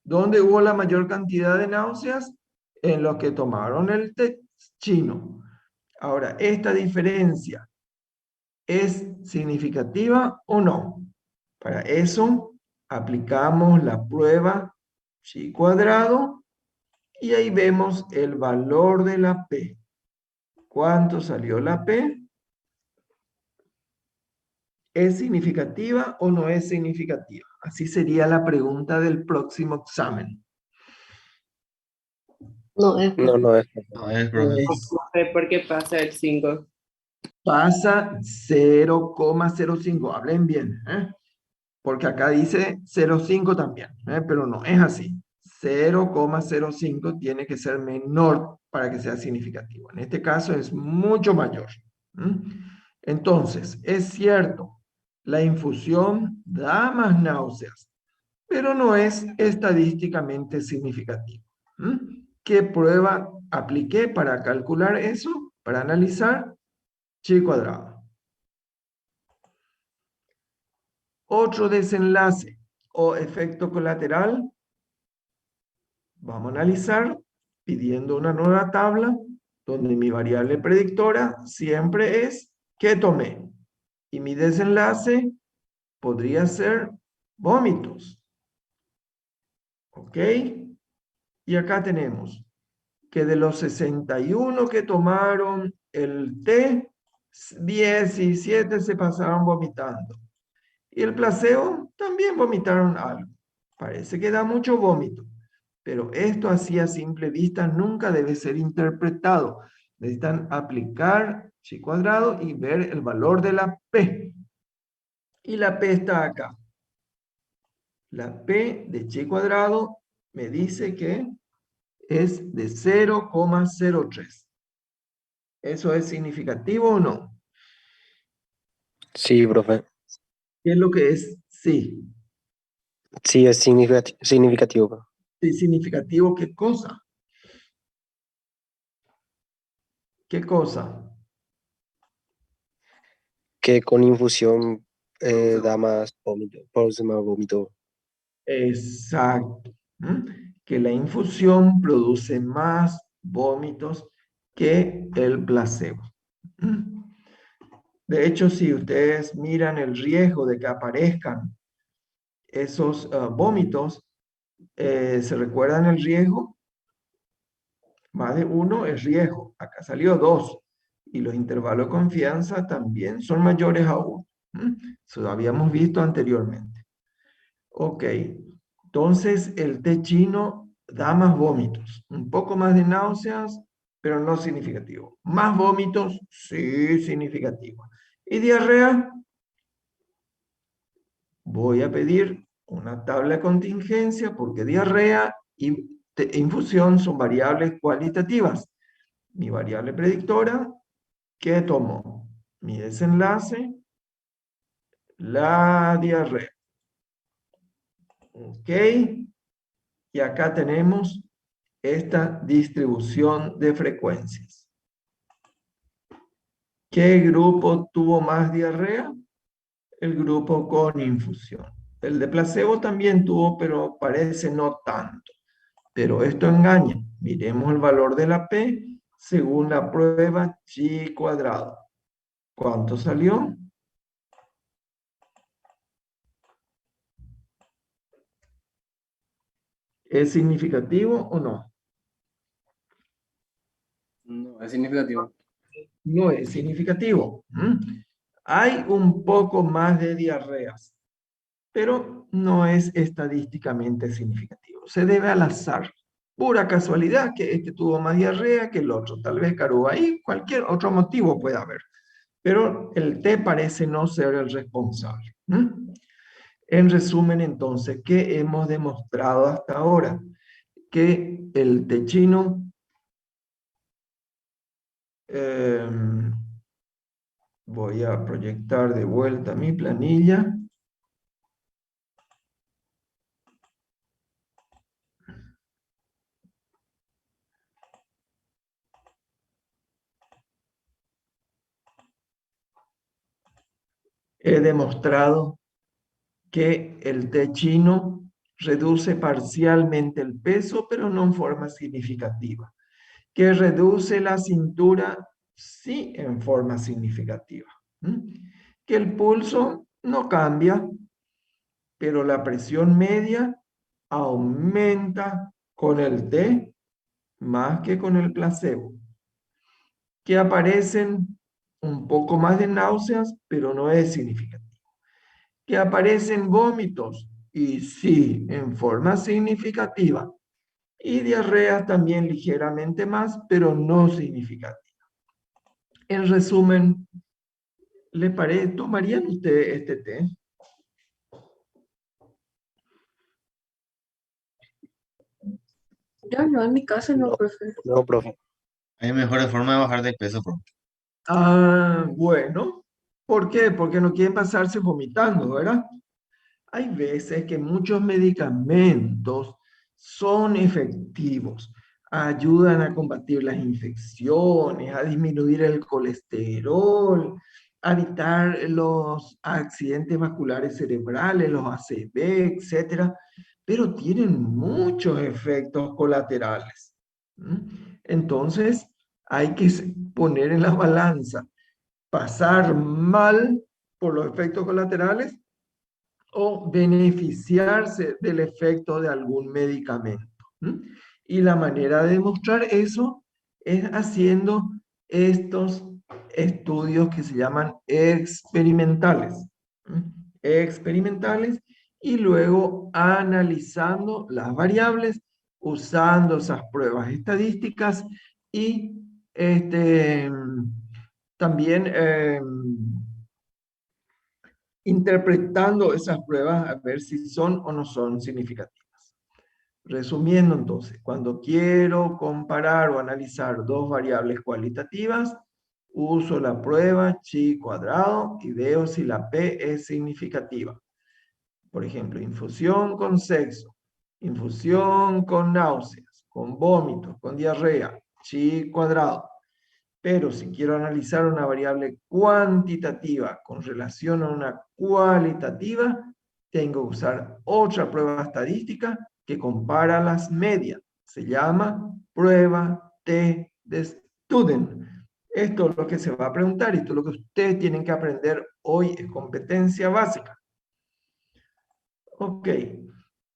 ¿Dónde hubo la mayor cantidad de náuseas? En los que tomaron el té chino. Ahora, ¿esta diferencia es significativa o no? Para eso, aplicamos la prueba chi cuadrado y ahí vemos el valor de la P. ¿Cuánto salió la P? ¿Es significativa o no es significativa? Así sería la pregunta del próximo examen. No es. No, no es. No es, profe. ¿Por qué pasa el 5? Pasa 0,05. Hablen bien, porque acá dice 0,5 también, pero no es así. 0,05 tiene que ser menor para que sea significativo. En este caso es mucho mayor. Entonces, es cierto, la infusión da más náuseas, pero no es estadísticamente significativo. ¿Qué prueba apliqué para calcular eso? Para analizar chi cuadrado. Otro desenlace o efecto colateral, vamos a analizar pidiendo una nueva tabla donde mi variable predictora siempre es ¿qué tomé? Y mi desenlace podría ser vómitos. ¿Ok? Y acá tenemos que de los 61 que tomaron el té, 17 se pasaron vomitando. Y el placebo también vomitaron algo. Parece que da mucho vómito, pero esto así a simple vista nunca debe ser interpretado. Necesitan aplicar chi cuadrado y ver el valor de la P. Y la P está acá. La P de chi cuadrado me dice que es de 0,03. ¿Eso es significativo o no? Sí, profe. ¿Qué es lo que es? Sí. Sí, es significativo, profe. ¿Es significativo qué cosa? ¿Qué cosa? Que con infusión da más vómito, produce más vómito. Exacto. Que la infusión produce más vómitos que el placebo. De hecho, si ustedes miran el riesgo de que aparezcan esos vómitos, ¿se recuerdan el riesgo? Más de 1 es riesgo. Acá salió 2. Y los intervalos de confianza también son mayores a 1. Eso lo habíamos visto anteriormente. Ok. Entonces, el té chino da más vómitos. Un poco más de náuseas, pero no significativo. Más vómitos, sí, significativo. ¿Y diarrea? Voy a pedir una tabla de contingencia porque diarrea y infusión son variables cualitativas. Mi variable predictora, ¿qué tomo? Mi desenlace, la diarrea. ¿Ok? Y acá tenemos esta distribución de frecuencias. ¿Qué grupo tuvo más diarrea? El grupo con infusión. El de placebo también tuvo, pero parece no tanto. Pero esto engaña. Miremos el valor de la P según la prueba chi cuadrado. ¿Cuánto salió? ¿Es significativo o no? No, es significativo. No es significativo. Hay un poco más de diarreas, pero no es estadísticamente significativo. Se debe al azar. Pura casualidad que este tuvo más diarrea que el otro. Tal vez caruba ahí, cualquier otro motivo puede haber. Pero el té parece no ser el responsable. En resumen, entonces, ¿qué hemos demostrado hasta ahora? Que el té chino voy a proyectar de vuelta mi planilla. He demostrado que el té chino reduce parcialmente el peso, pero no en forma significativa. Que reduce la cintura, sí, en forma significativa. Que el pulso no cambia, pero la presión media aumenta con el té más que con el placebo. Que aparecen un poco más de náuseas, pero no es significativo. Que aparecen vómitos, y sí, en forma significativa. Y diarrea también ligeramente más, pero no significativa. En resumen, ¿tomarían ustedes este té? Ya no, en mi casa no, No, profe. no, profe. Hay mejores formas de bajar de peso, profe. Bueno. ¿Por qué? Porque no quieren pasarse vomitando, ¿verdad? Hay veces que muchos medicamentos son efectivos, ayudan a combatir las infecciones, a disminuir el colesterol, a evitar los accidentes vasculares cerebrales, los ACV, etcétera, pero tienen muchos efectos colaterales. Entonces, hay que poner en la balanza, pasar mal por los efectos colaterales o beneficiarse del efecto de algún medicamento. Y la manera de demostrar eso es haciendo estos estudios que se llaman experimentales. Experimentales y luego analizando las variables usando esas pruebas estadísticas y también interpretando esas pruebas a ver si son o no son significativas. Resumiendo entonces, cuando quiero comparar o analizar dos variables cualitativas, uso la prueba chi cuadrado y veo si la P es significativa. Por ejemplo, infusión con sexo, infusión con náuseas, con vómitos, con diarrea, chi cuadrado. Pero si quiero analizar una variable cuantitativa con relación a una cualitativa, tengo que usar otra prueba estadística que compara las medias. Se llama prueba T de Student. Esto es lo que se va a preguntar y esto es lo que ustedes tienen que aprender hoy, es competencia básica. Ok,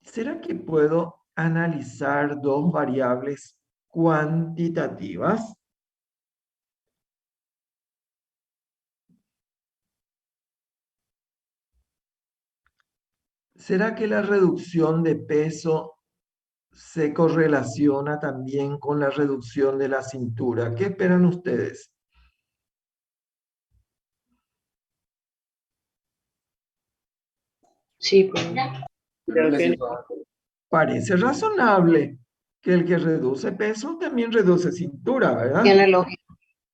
¿será que puedo analizar dos variables cuantitativas? ¿Será que la reducción de peso se correlaciona también con la reducción de la cintura? ¿Qué esperan ustedes? Sí, profe. Yo creo que que sí, no. profe. Parece razonable que el que reduce peso también reduce cintura, ¿verdad? Tiene lógica.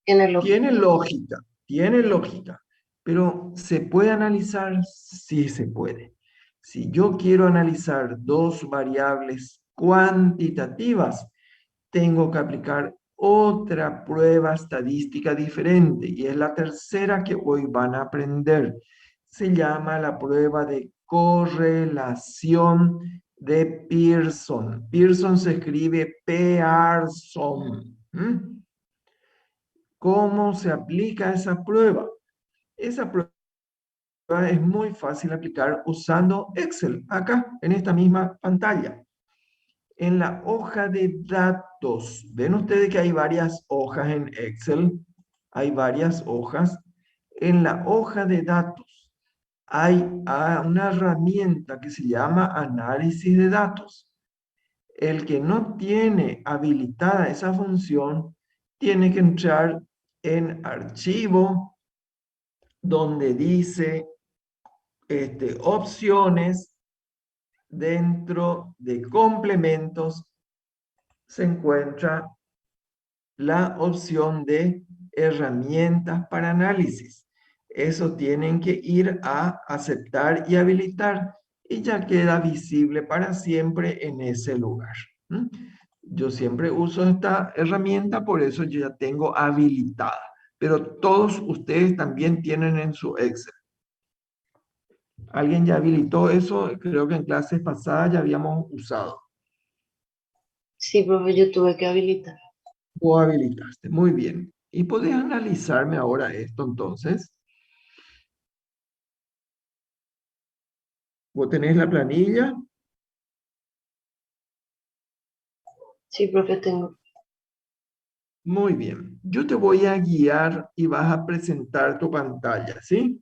Tiene lógica. Tiene lógica, pero ¿se puede analizar? Sí se puede. Si yo quiero analizar dos variables cuantitativas, tengo que aplicar otra prueba estadística diferente y es la tercera que hoy van a aprender. Se llama la prueba de correlación de Pearson. Pearson se escribe Pearson. ¿Cómo se aplica esa prueba? Esa prueba es muy fácil de aplicar usando Excel, acá, en esta misma pantalla. En la hoja de datos, ven ustedes que hay varias hojas en Excel, hay varias hojas. En la hoja de datos hay una herramienta que se llama análisis de datos. El que no tiene habilitada esa función, tiene que entrar en archivo, donde dice opciones, dentro de complementos se encuentra la opción de herramientas para análisis. Eso tienen que ir a aceptar y habilitar y ya queda visible para siempre en ese lugar. Yo siempre uso esta herramienta, por eso yo ya tengo habilitada. Pero todos ustedes también tienen en su Excel. ¿Alguien ya habilitó eso? Creo que en clases pasadas ya habíamos usado. Sí, profe, yo tuve que habilitar. O habilitaste. Muy bien. ¿Y podés analizarme ahora esto entonces? ¿Vos tenés la planilla? Sí, profe, tengo. Muy bien. Yo te voy a guiar y vas a presentar tu pantalla, ¿sí?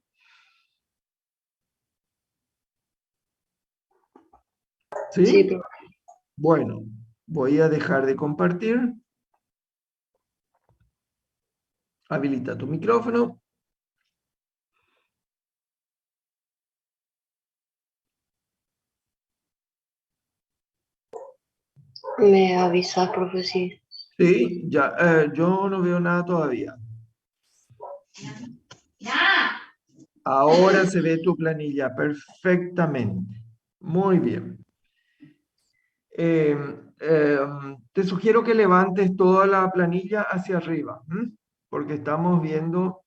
Sí, ¿Sí? profe. Bueno, voy a dejar de compartir. Habilita tu micrófono. Me avisas, profe, sí. Sí, ya, yo no veo nada todavía. Ahora se ve tu planilla perfectamente. Muy bien. Te sugiero que levantes toda la planilla hacia arriba, porque estamos viendo,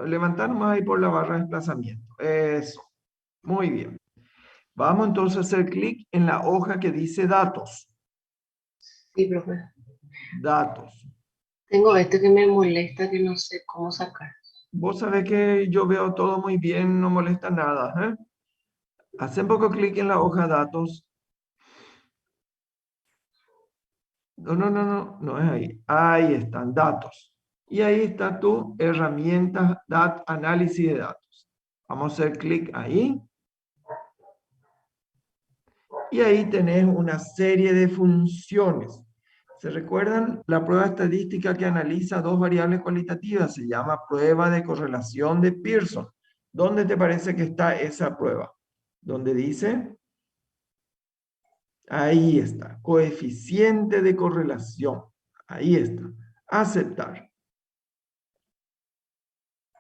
levantar nomás ahí por la barra de desplazamiento. Eso, muy bien. Vamos entonces a hacer clic en la hoja que dice datos. Sí, profe. Datos. Tengo este que me molesta, que no sé cómo sacar. Vos sabés que yo veo todo muy bien, no molesta nada. Hacen poco clic en la hoja datos. No es ahí. Ahí están, datos. Y ahí está tu herramienta análisis de datos. Vamos a hacer clic ahí. Y ahí tenés una serie de funciones. ¿Se recuerdan? La prueba estadística que analiza dos variables cualitativas se llama prueba de correlación de Pearson. ¿Dónde te parece que está esa prueba? ¿Dónde dice? Ahí está, coeficiente de correlación. Ahí está. Aceptar.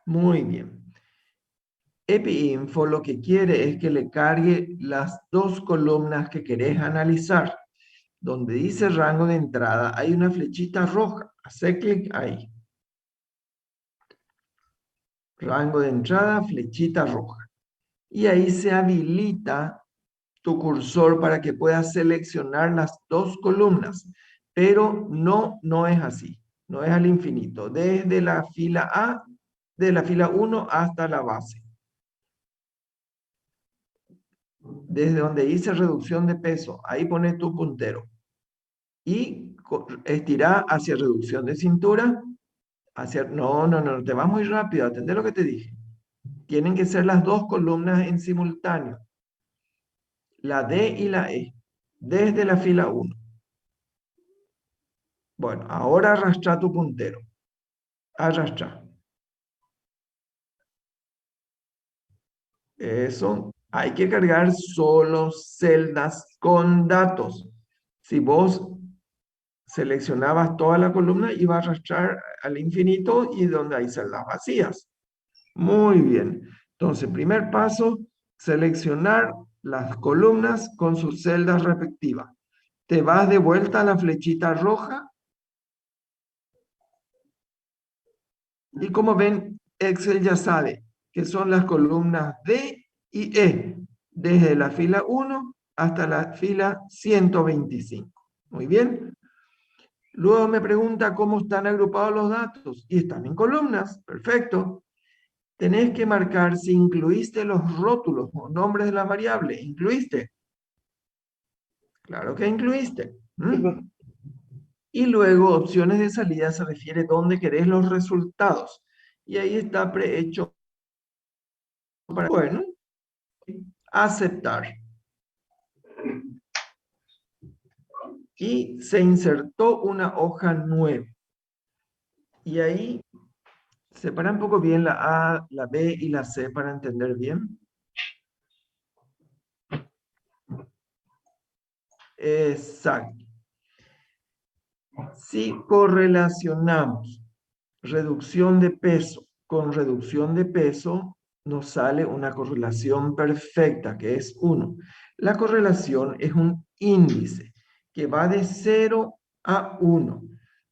Muy bien. EpiInfo lo que quiere es que le cargue las dos columnas que querés analizar. Donde dice rango de entrada, hay una flechita roja. Hace clic ahí. Rango de entrada, flechita roja. y ahí se habilita tu cursor para que puedas seleccionar las dos columnas, pero no es así, no es al infinito, desde la fila A, de la fila 1 hasta la base. Desde donde dice reducción de peso, ahí pones tu puntero. Y estira hacia reducción de cintura, hacia... No, te vas muy rápido, atendé lo que te dije. Tienen que ser las dos columnas en simultáneo. La D y la E, desde la fila 1. Bueno, ahora arrastra tu puntero. Arrastra. Eso, hay que cargar solo celdas con datos. Si vos seleccionabas toda la columna, iba a arrastrar al infinito y donde hay celdas vacías. Muy bien. Entonces, primer paso, seleccionar las columnas con sus celdas respectivas. Te vas de vuelta a la flechita roja. Y como ven, Excel ya sabe que son las columnas D y E, desde la fila 1 hasta la fila 125. Muy bien. Luego me pregunta cómo están agrupados los datos. Y están en columnas. Perfecto. Tenés que marcar si incluiste los rótulos o nombres de la variable. ¿Incluiste? Claro que incluiste. Y luego opciones de salida se refiere a dónde querés los resultados. Y ahí está prehecho. Bueno, aceptar. Y se insertó una hoja nueva. Y ahí separa un poco bien la A, la B y la C para entender bien. Exacto. Si correlacionamos reducción de peso con reducción de peso, nos sale una correlación perfecta, que es 1. La correlación es un índice que va de 0 a 1.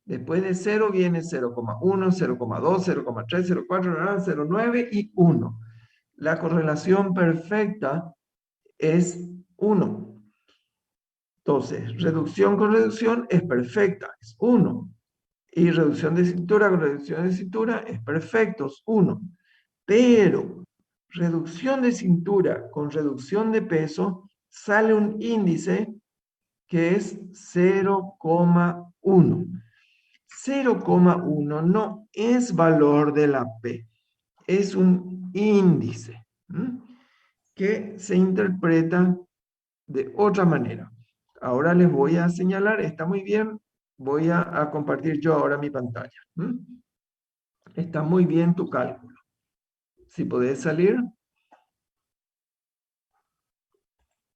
Después de 0 viene 0,1, 0,2, 0,3, 0,4, 0,9 y 1. La correlación perfecta es 1. Entonces, reducción con reducción es perfecta, es 1. Y reducción de cintura con reducción de cintura es perfecto, es 1. Pero reducción de cintura con reducción de peso sale un índice que es 0,1. 0,1 no es valor de la P, es un índice que se interpreta de otra manera. Ahora les voy a señalar, está muy bien, voy a compartir yo ahora mi pantalla. Está muy bien tu cálculo. Si podés salir,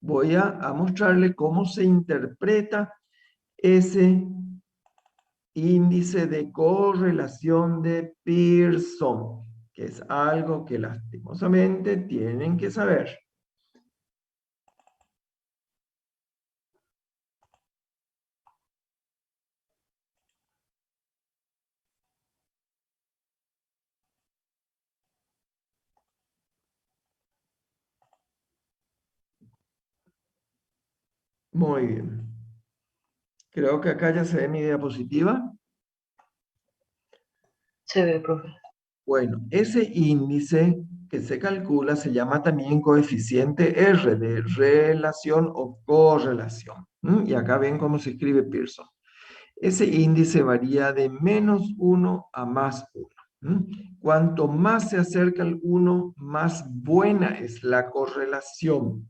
voy a mostrarle cómo se interpreta ese índice de correlación de Pearson, que es algo que lastimosamente tienen que saber. Muy bien. Creo que acá ya se ve mi diapositiva. Se ve, profe. Bueno, ese índice que se calcula se llama también coeficiente R de relación o correlación. Y acá ven cómo se escribe Pearson. Ese índice varía de -1 a +1. Cuanto más se acerca al 1, más buena es la correlación.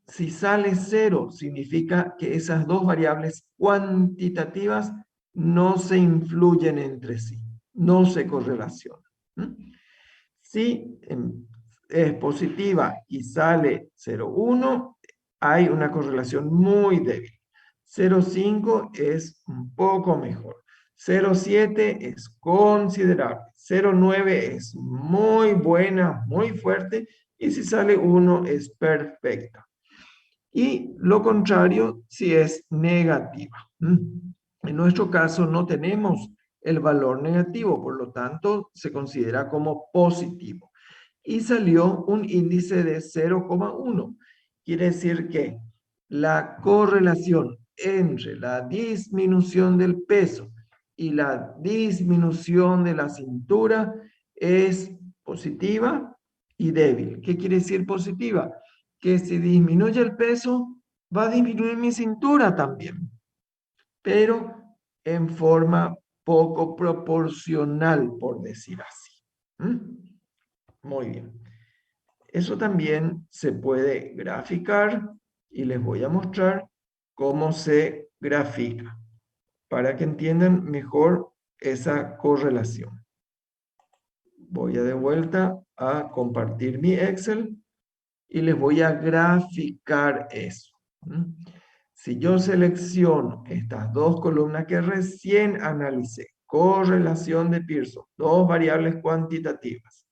Si sale 0, significa que esas dos variables cuantitativas no se influyen entre sí, no se correlacionan. Si es positiva y sale 0,1, hay una correlación muy débil. 0,5 es un poco mejor. 0,7 es considerable. 0,9 es muy buena, muy fuerte. Y si sale 1 es perfecta. Y lo contrario si es negativa. En nuestro caso no tenemos el valor negativo, por lo tanto se considera como positivo. y salió un índice de 0,1. Quiere decir que la correlación entre la disminución del peso y la disminución de la cintura es positiva y débil. ¿Qué quiere decir positiva? Que si disminuye el peso, va a disminuir mi cintura también, pero en forma poco proporcional, por decir así. Muy bien. Eso también se puede graficar y les voy a mostrar cómo se grafica para que entiendan mejor esa correlación. Voy a de vuelta a compartir mi Excel y les voy a graficar eso. Si yo selecciono estas dos columnas que recién analicé, correlación de Pearson, dos variables cuantitativas,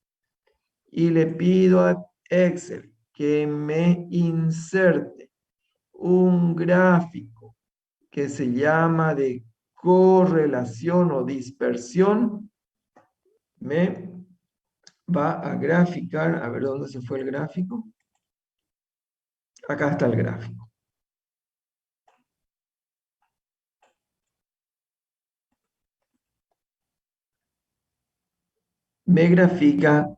y le pido a Excel que me inserte un gráfico que se llama de correlación o dispersión, me va a graficar, a ver dónde se fue el gráfico. Acá está el gráfico. Me grafica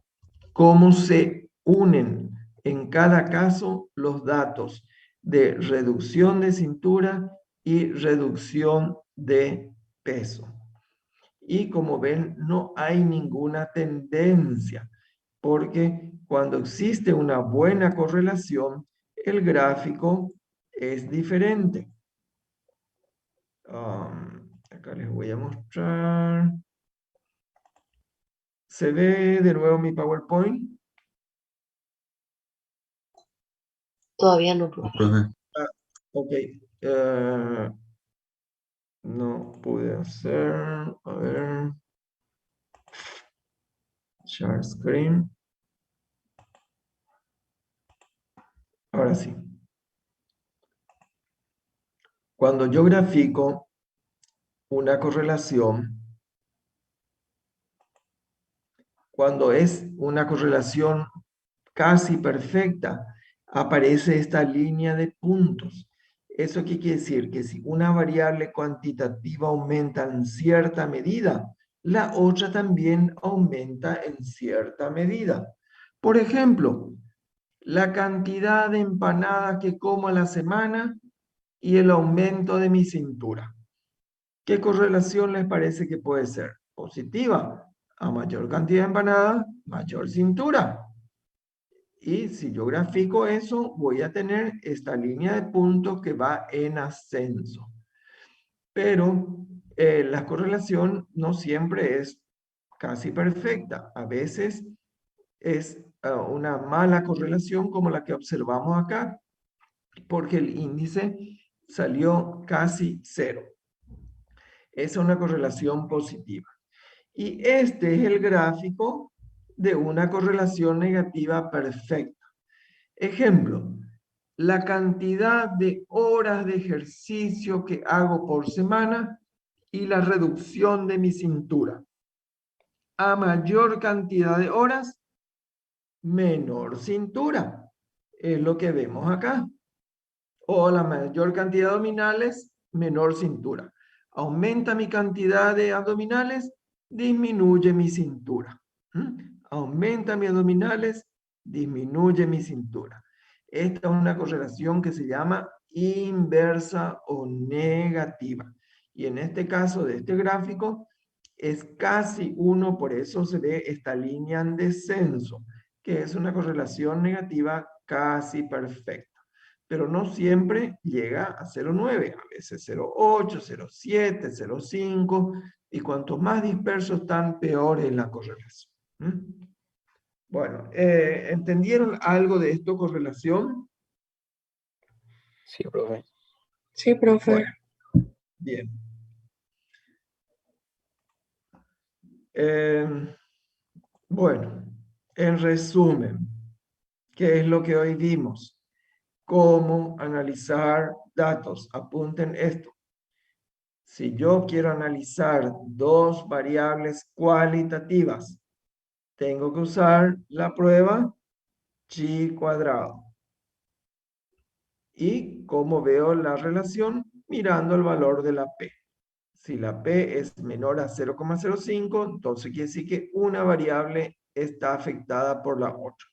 cómo se unen en cada caso los datos de reducción de cintura y reducción de peso. Y como ven, no hay ninguna tendencia, porque cuando existe una buena correlación, el gráfico es diferente. Acá les voy a mostrar. ¿Se ve de nuevo mi PowerPoint? Todavía no, No, profe. profe. Ok. No pude hacer. A ver. Share screen. Ahora sí. Cuando yo grafico una correlación, cuando es una correlación casi perfecta, aparece esta línea de puntos. ¿Eso qué quiere decir? Que si una variable cuantitativa aumenta en cierta medida, la otra también aumenta en cierta medida. Por ejemplo, la cantidad de empanadas que como a la semana y el aumento de mi cintura. ¿Qué correlación les parece que puede ser? Positiva. A mayor cantidad de empanadas, mayor cintura. Y si yo grafico eso, voy a tener esta línea de puntos que va en ascenso. Pero la correlación no siempre es casi perfecta. A veces es una mala correlación como la que observamos acá, porque el índice salió casi cero. Esa es una correlación positiva. Y este es el gráfico de una correlación negativa perfecta. Ejemplo, la cantidad de horas de ejercicio que hago por semana y la reducción de mi cintura. A mayor cantidad de horas, menor cintura. Es lo que vemos acá. O la mayor cantidad de abdominales, menor cintura. Aumenta mi cantidad de abdominales, disminuye mi cintura. Aumenta mis abdominales, disminuye mi cintura. Esta es una correlación que se llama inversa o negativa. Y en este caso de este gráfico es casi 1, por eso se ve esta línea en descenso, que es una correlación negativa casi perfecta. Pero no siempre llega a 0,9, a veces 0,8, 0,7, 0,5, y cuanto más dispersos están, peor es la correlación. Bueno, ¿entendieron algo de esto, correlación? Sí, profe. Sí, profe. Bueno, bien. Bueno, en resumen, ¿qué es lo que hoy vimos? Cómo analizar datos. Apunten esto. Si yo quiero analizar dos variables cualitativas, tengo que usar la prueba chi cuadrado. ¿Y cómo veo la relación? Mirando el valor de la P. Si la P es menor a 0,05, entonces quiere decir que una variable está afectada por la otra.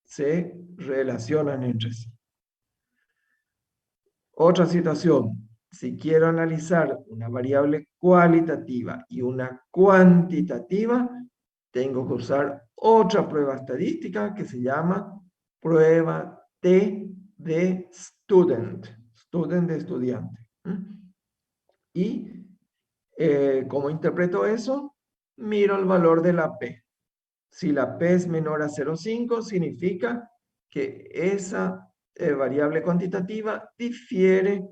Se relacionan entre sí. Otra situación. Si quiero analizar una variable cualitativa y una cuantitativa, tengo que usar otra prueba estadística que se llama prueba T de student. Student de estudiante. Y ¿cómo interpreto eso? Miro el valor de la P. Si la P es menor a 0,5, significa que esa variable cuantitativa difiere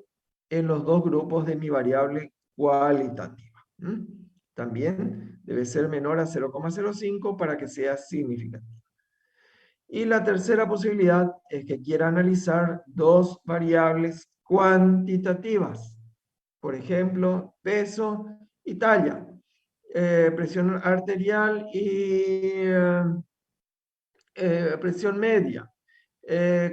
en los dos grupos de mi variable cualitativa. También debe ser menor a 0,05 para que sea significativa. Y la tercera posibilidad es que quiera analizar dos variables cuantitativas. Por ejemplo, peso y talla. Presión arterial y presión media.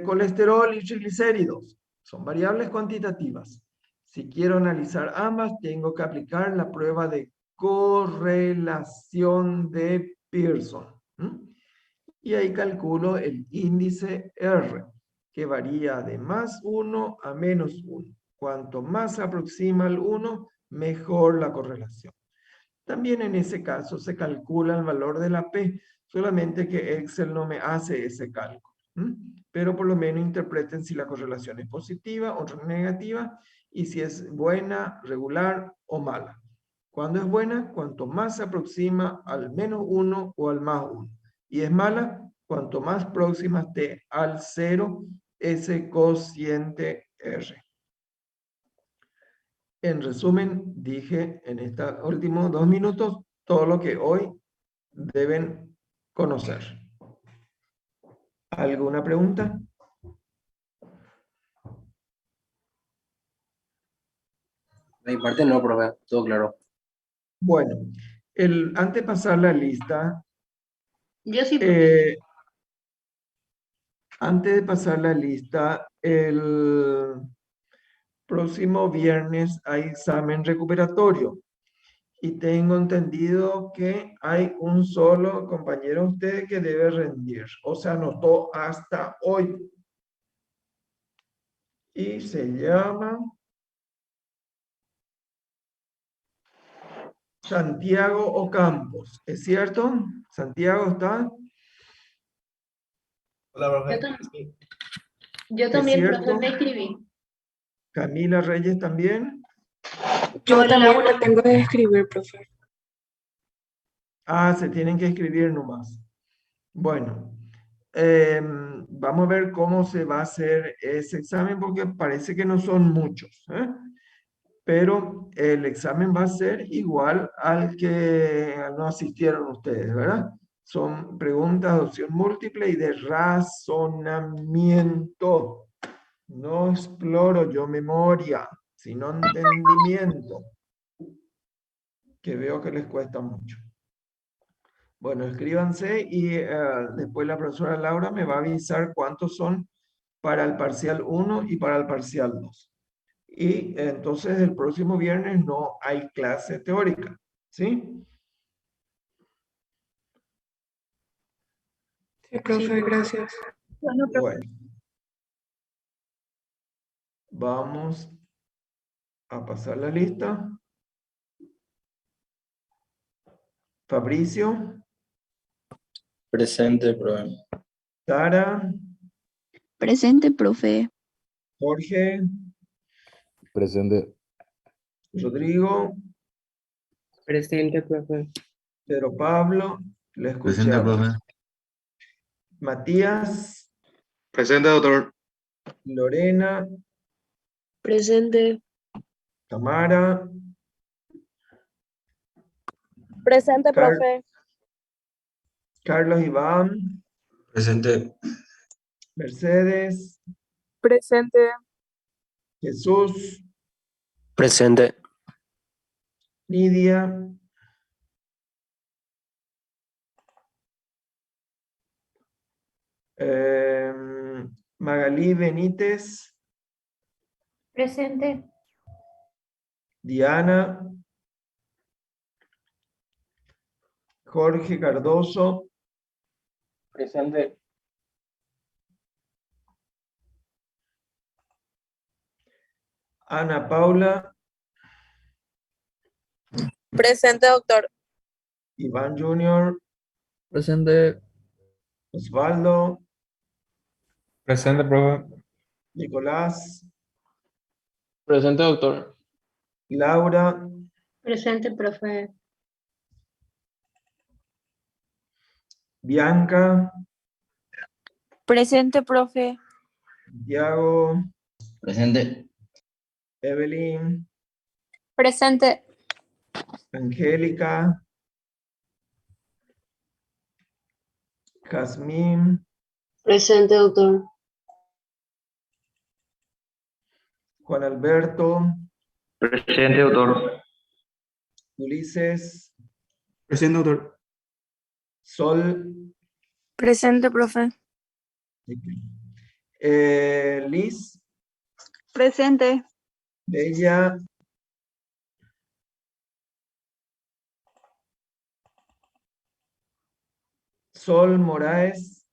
Colesterol y triglicéridos. Son variables cuantitativas. Si quiero analizar ambas, tengo que aplicar la prueba de correlación de Pearson. Y ahí calculo el índice R, que varía de +1 a -1. Cuanto más se aproxima al 1, mejor la correlación. También en ese caso se calcula el valor de la P, solamente que Excel no me hace ese cálculo. Pero por lo menos interpreten si la correlación es positiva o negativa y si es buena, regular o mala. Cuando es buena, cuanto más se aproxima al -1 o al +1. Y es mala, cuanto más próxima esté al 0 ese cociente R. En resumen, dije en estos últimos 2 minutos todo lo que hoy deben conocer. ¿Alguna pregunta? De mi parte no, profe, todo claro. Bueno, antes de pasar la lista, Yo sí, profe. antes de pasar la lista, el próximo viernes hay examen recuperatorio. Y tengo entendido que hay un solo compañero de usted que debe rendir. O sea, anotó hasta hoy. Y se llama Santiago Ocampos. ¿Es cierto? ¿Santiago está? Hola, Yo, profe. yo ¿Es también, profe, cierto? me escribí. Camila Reyes también. Yo Hola, también Laura. me tengo que escribir, profe. Ah, se tienen que escribir nomás. Bueno, vamos a ver cómo se va a hacer ese examen porque parece que no son muchos. Pero el examen va a ser igual al que no asistieron ustedes, ¿verdad? Son preguntas de opción múltiple y de razonamiento. No exploro yo memoria, sino entendimiento, que veo que les cuesta mucho. Bueno, escríbanse y después la profesora Laura me va a avisar cuántos son para el parcial 1 y para el parcial 2. Y entonces el próximo viernes no hay clase teórica, ¿sí? Sí, profe, gracias. Bueno, vamos a pasar la lista. Fabricio, Presente, profe. Sara, Presente, profe. Jorge, Presente. Rodrigo, Presente, profe. Pedro Pablo, le escuché Presente, hablar. profe. Matías, Presente, doctor. Lorena, Presente. Tamara, Presente, profe. Carlos Iván, Presente. Mercedes, Presente. Jesús, Presente. Lidia, Magalí Benítez, Presente. Diana, Jorge Cardoso, Presente. Ana Paula, Presente, doctor. Iván Junior, Presente. Osvaldo, Presente, profe. Nicolás, Presente, doctor. Laura, Presente, profe. Bianca, Presente, profe. Santiago, Presente. Evelyn, Presente. Angélica, Jazmín, Presente, doctor. Juan Alberto, Presente, doctor. Ulises, Presente, doctor. Sol, Presente, profe. Liz, Presente. Bella, Sol Moraes,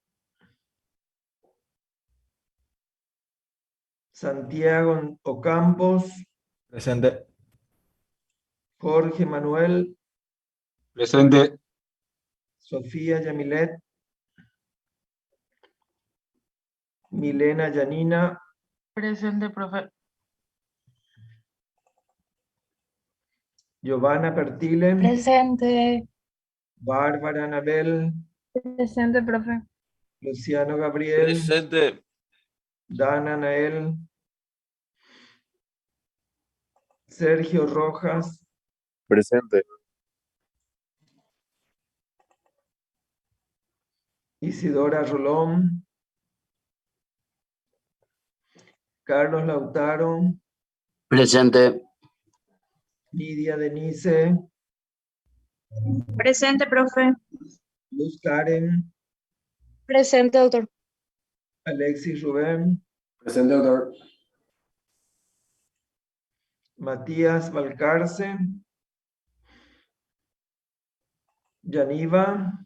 Santiago Ocampos, Presente. Jorge Manuel, Presente. Sofía Yamilet, Milena Yanina, Presente, profe. Giovanna Pertile, Presente. Bárbara Anabel, Presente, profe. Luciano Gabriel, Presente. Dana Nael, Sergio Rojas, Presente. Isidora Rolón, Carlos Lautaro, Presente. Lidia Denise, Presente, profe. Luz Karen, Presente, doctor. Alexis Rubén, Presente, doctor. Matías Valcarce, Yaniva,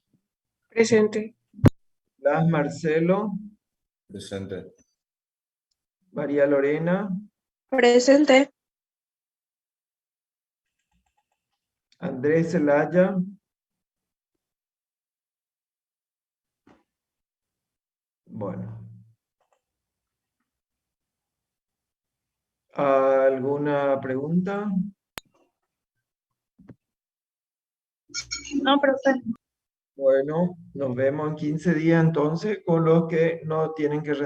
Presente. Blas Marcelo, Presente. María Lorena, Presente. Andrés Zelaya, bueno. ¿Alguna pregunta? No, profe. Bueno, nos vemos en 15 días entonces con los que no tienen que rendir.